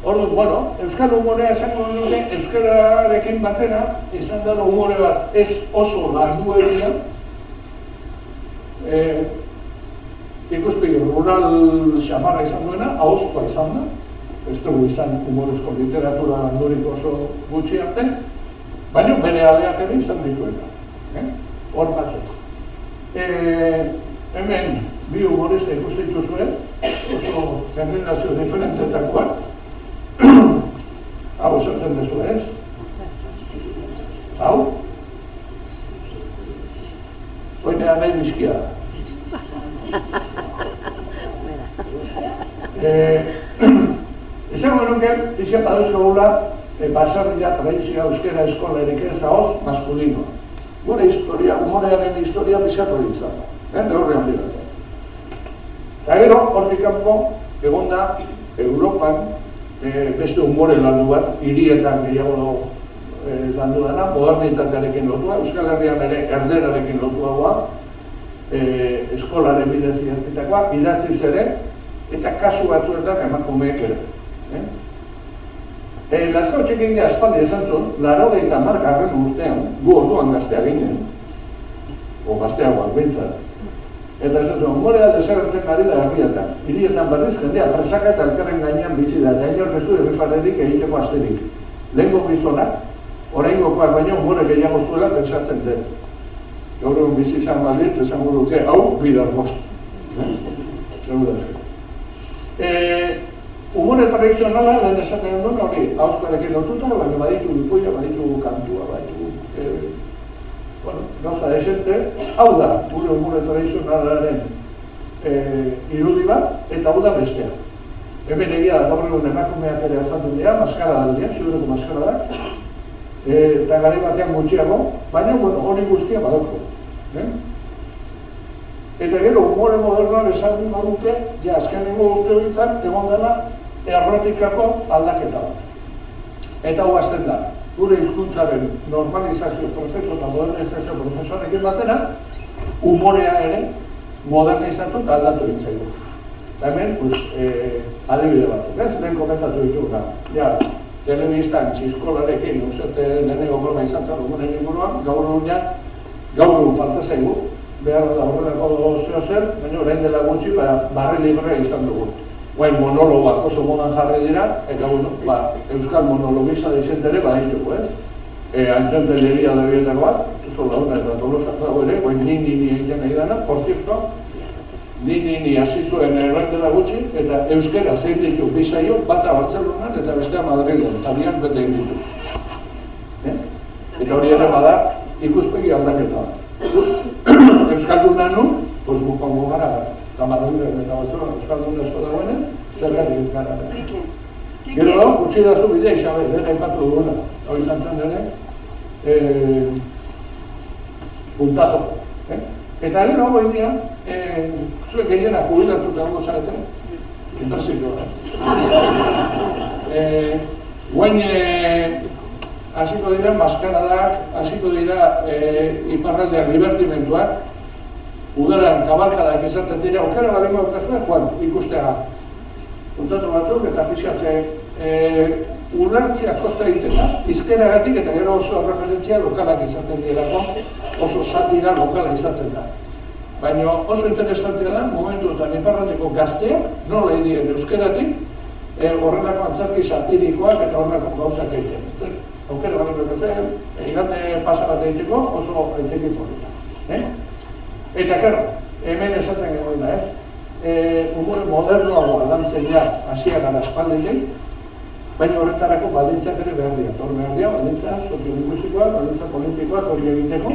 Orduan, bueno, euskal humorea esango nuke, euskararekin batera, izan dara humore bat ez oso landuegia, ikuspegi rural xamarra izan duena, ahozkoa izan da, ez dugu izan humorezko literatura landurik oso gutxi arte, baina bere aleak ere izan dituena. Hor batzeko. Hemen bi humorista ikusten dituzue, oso generazio diferentetakoak, hau esaten dezu ez? Hau? Oinea nahi bizkia da. Esango nuke, izan baduzko gula, basarria, tradizioa, euskera, eskola erike ez dagoz, maskulino. Gure historia, humorearen historia bizarro izan. Horrean dira. Eta gero, hortik kanpo, egon da, Europan, beste humore landu bat, hirietan gehiago landu dena, modernitatearekin lotua, Euskal Herrian ere erderarekin lotuagoa, eskolaren bidez idatzitakoa, idatziz ere, eta kasu batzuetan emakumeek ere. Lazkao Txekingea aspaldi esan zuen, 80 urtean, gu orduan gaztea ginen, o gazteagoak behintzat, eta esan zuen, humorea desagertzen ari da herrietan. Hirietan berriz, jendea presaka eta elkarren gainean bizi da, eta inor ez du irrifarerik egiteko asterik. Lehenko gizonak, oraingokoak baino humore gehiago zuela pentsatzen den. Gaur egun bizi izan balitz, esango duke, hau, bidar bost. Humore tradizionala, lehen esaten duen hori, ahozkoarekin lotuta, baina baditu ipuia, baditu kantua, baditu gauza desente, hau da, gure humore tradizionalaren irudi bat, eta hau da bestea. Hemen egia da, gaur egun emakumeak ere azaltzen dira, maskara daldiak, ziurreko maskara da, eta gari batean gutxiago, baina hori guztia badauko. Eta gero, humore modernoan esan duke, ja, azkenengo urte horitan, egon dela, errotikako aldaketa bat. Eta hau azten da, gure hizkuntzaren normalizazio prozesu eta modernizazio prozesuarekin batera, humorea ere modernizatu eta aldatu ditzaigu. Eta hemen, adibide batzuk, lehen komentatu dituguna. Ja, telebistan txiskolarekin, uzerte lehenengo broma izan zen humoren inguruan, gaur egun falta zaigu, behar da horrelako zeo zer, baina orain dela gutxi, barre librea izan dugu. Guain monologoak oso modan jarri dira, eta euskal monologista dizent ere badituko, Anton Telleria da bietako bat, oso launa eta tolosak dago ere, guain ni egiten nahi dana, por cierto, ni hasi zuen orain dela gutxi, eta euskera zein ditu bizaio, bata Bartzelonan eta bestea Madrilen, eta bian bete egin ditu. Eta hori ere bada, ikuspegi aldaketa. Euskalduna nun, bukongo gara, eta Madrilen eta Bartzelonan euskalduna esko dagoenen, zergatik gara. Gero da, utzi da zu bidea Isabel, gaipatu duguna, hau izan zen ere, puntatu. Eta gero hau egin zuek gehiena jubilatuta dago zareten, enpresiko guain hasiko dira maskaradak, hasiko dira iparraldean libertimentuak, udaran kabalkadak esaten dira, okera badingo dutazue, Juan, ikustega. Puntatu batzuk eta pixatze ulertzia kosta egitena, izkeragatik eta gero oso referentzia lokalak izaten dirako, oso satira lokala izaten da. Baina oso interesantea da, momentuetan iparraldeko gazteak, nola egin euskeratik, horrelako antzarki satirikoak eta horrelako gauzak egiten. Aukera bat egiten, igande pasa bat egiteko oso egiteki polita. Eta karo, hemen esaten egon da, humore modernoagoa lantzen ja hasiak gara aspaldiei, baina horretarako baldintzak ere behar dira. Hor behar dira, baldintza soziolinguistikoak, baldintza politikoak hori egiteko,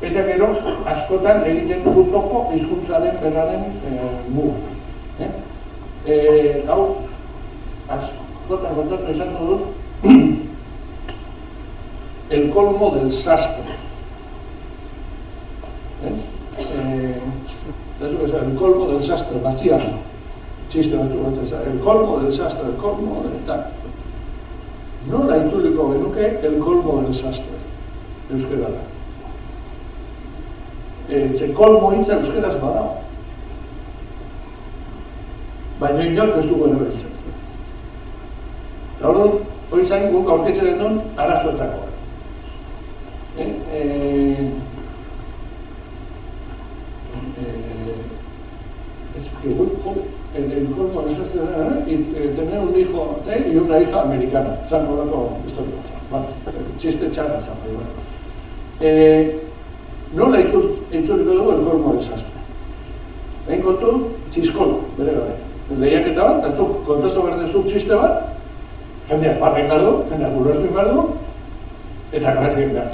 eta gero askotan egiten dugu topo hizkuntzaren beraren muga. Hau, askotan kontatu esan dut, el colmo del sastre. El colmo del sastre, vaciano. Chiste, el colmo del sastre, el colmo del tal. nola itzuliko genuke el colmo del desastre, euskerara. Ze kolmo hitza euskeraz badago. Baina inork ez dugu erabiltzen. Eta hori zain guk aurketxe den duen arazoetakoa. El colmo de desastre era tener un hijo y una hija americana. O sea, no lo hago chiste charla, nola itzuliko dugu el colmo de desastre. Egin kontu, txiskola, bere gabe. Lehiaketa bat, eta kontatu behar dezuk txiste bat, jendeak barren gardu, jendeak ulertu gardu, eta grazien behar.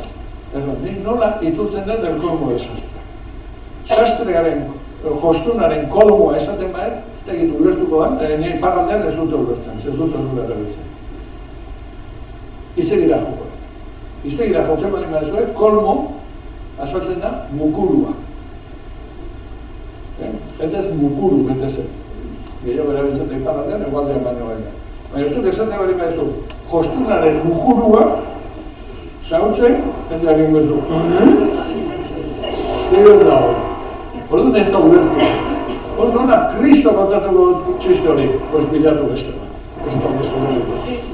Nola itzultzen dut el colmo de desastre. Sastrearen, jostunaren kolmoa esaten behar, ez egit ulertuko da, nire parraldean ez dute ulertzen, ez dute ulertzen. Izegira joko. Izegira jotzen bali behar kolmo, azaltzen da mukurua. Eta ez mukuru betezen. Gehiago erabiltzen da iparraldean, egualdean baino gaina. Baina ez dut esaten bali maizu, jostunaren mukurua, zautzen, jendeak ingo ez du. Zer da hori. Orduan ez da ulertu. Orduan nola Kristo kontatuko txiste hori, pues bilatu beste bat.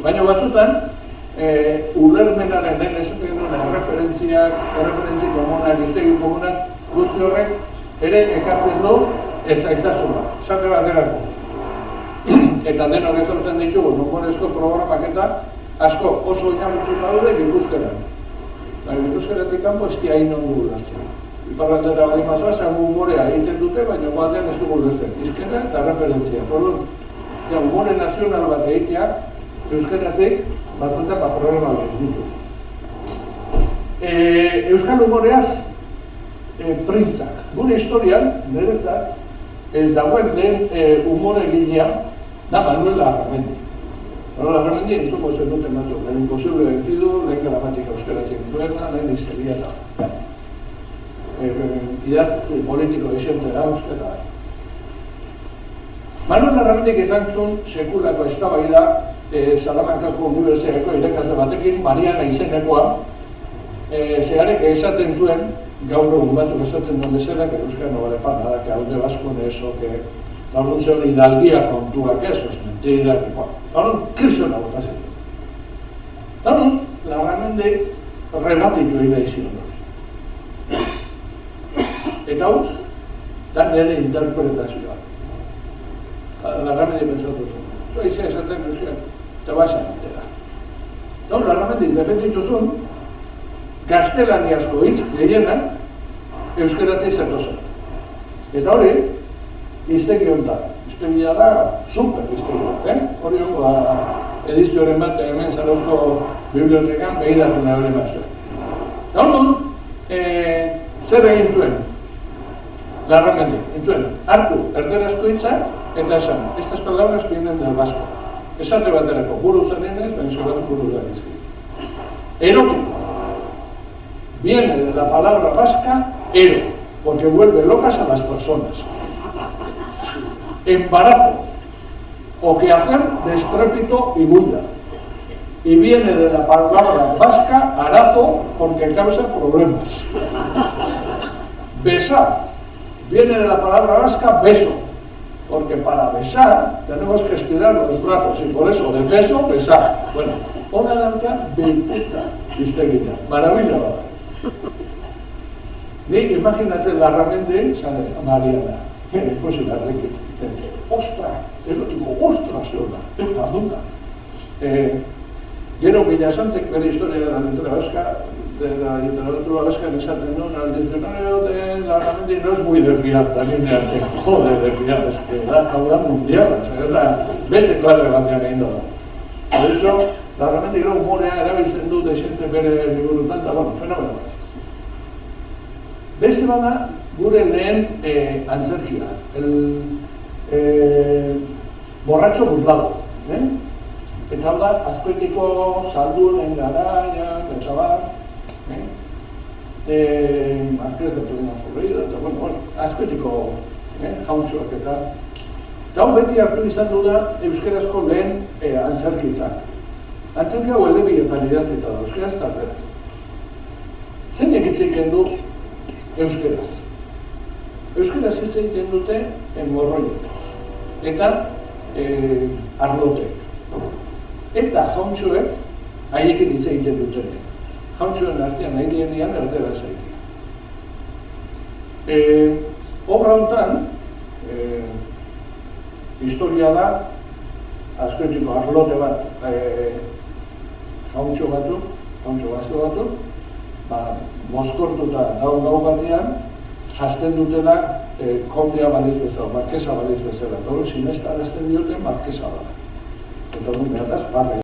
Baina batzutan, ulermenaren den esaten genuen erreferentzi komunak, iztegi komunak, guzti horrek ere ekartzen du ezaitasuna, esate baterako. Eta denok ezortzen ditugu, numonezko programak eta asko oso oinarrituta daude Gipuzkeran. Baina Gipuzkeratik kanpo eski hain ondu ulertzen. Iparraldera bali mazua, zagu humorea egiten dute, baina batean ez dugu ulertzen. Izkera eta referentzia. Humore nazional bat egitea, euskeratik batzutak problema behar ditu. Euskal humoreaz, printzak. Gure historian, niretzat, dagoen lehen humore egilea da Manuel Larramendi. Manuel Larramendi entzuko zen duten batzuk. Lehen imposible vencido, lehen gramatika euskera zintuena, lehen histeria da. Idazte politiko esiente da euskera. Manuel Larramendik izan zuen sekulako eztabaida Salamankako Unibertsitateko irakasle batekin, Mariana izenekoa, zeharek esaten zuen, gaur egun batzuk esaten duen bezala, que euskara no vale para nada, que haude basko eso, que gaur egun zeon hidalgia kontuak ez, os mentira, que gaur egun krisiona botazen. Gaur egun, Larramendik rebatitu egin izion hori. Eta hau, da nire interpretazioa. Larramendik pentsatu zuen. Zoa izan esaten euskara, eta basan entera. Gaur, Larramendik defenditu zuen, gaztelaniazko hitz gehienak euskeratik zatozen. Eta hori, iztegi hontan. Iztegia da, super iztegia. Hori hongo edizioaren bat hemen Zarauzko bibliotekan behiratu nahi hori mazuen. Eta hori, zer egin zuen? Larramendik, entzuen, hartu erderazko hitzak eta esan, estas palabras vienen del vasco. Esate baterako, buru zanenez, benzorat buru da izki. Erótico. Viene de la palabra vasca ero, porque vuelve locas a las personas. Embarazo, o quehacer de estrépito y bulla. Y viene de la palabra vasca arazo, porque causa problemas. Besar, viene de la palabra vasca beso, porque para besar tenemos que estirar los brazos, y por eso de beso, besar. Bueno, una danza belleza, iztegita, maravilla. Nik imaginatzen Larramendi, zane, Mariana, después se la reque, ostra, erotiko, ostra zeona, eta duda. Gero Villasantek bere historia de la literatura vasca, esaten duen, el diccionario de Larramendi no es muy de fiar, también de arte, joder, de fiar, es que da cauda mundial, o sea, es la beste klarre batean egin da. De hecho, Larramendi gero humorea erabiltzen du desente bere liburutan, eta bueno, fenomeno. Beste bada, gure lehen antzerkia, el borratxo burlado. Eta hau da, azkoetiko saldunen garaian, eta bar, Marqués de Tolina Zorreida, eta bueno, azkoetiko jauntxoak eta. Eta hau beti hartu izan du da euskerazko lehen antzerkitzak. Antzerki hau elebidetan idatzita da, euskaraz eta erderaz. Zeinek hitz egiten du euskaraz? Euskaraz hitz egiten dute morroiek eta arlotek. Eta jauntxoek haiekin hitz egiten dutenek. Jauntxoen artean nahi dienean erderaz egiten. Obra honetan, historia da, azkoetiko arlote bat, jauntxo batu, mozkortuta gau batean, jazten dutela kondea baliz bezala, markesa baliz bezala. Doro, sinestarazten dioten markesa da. Eta behataz, barre.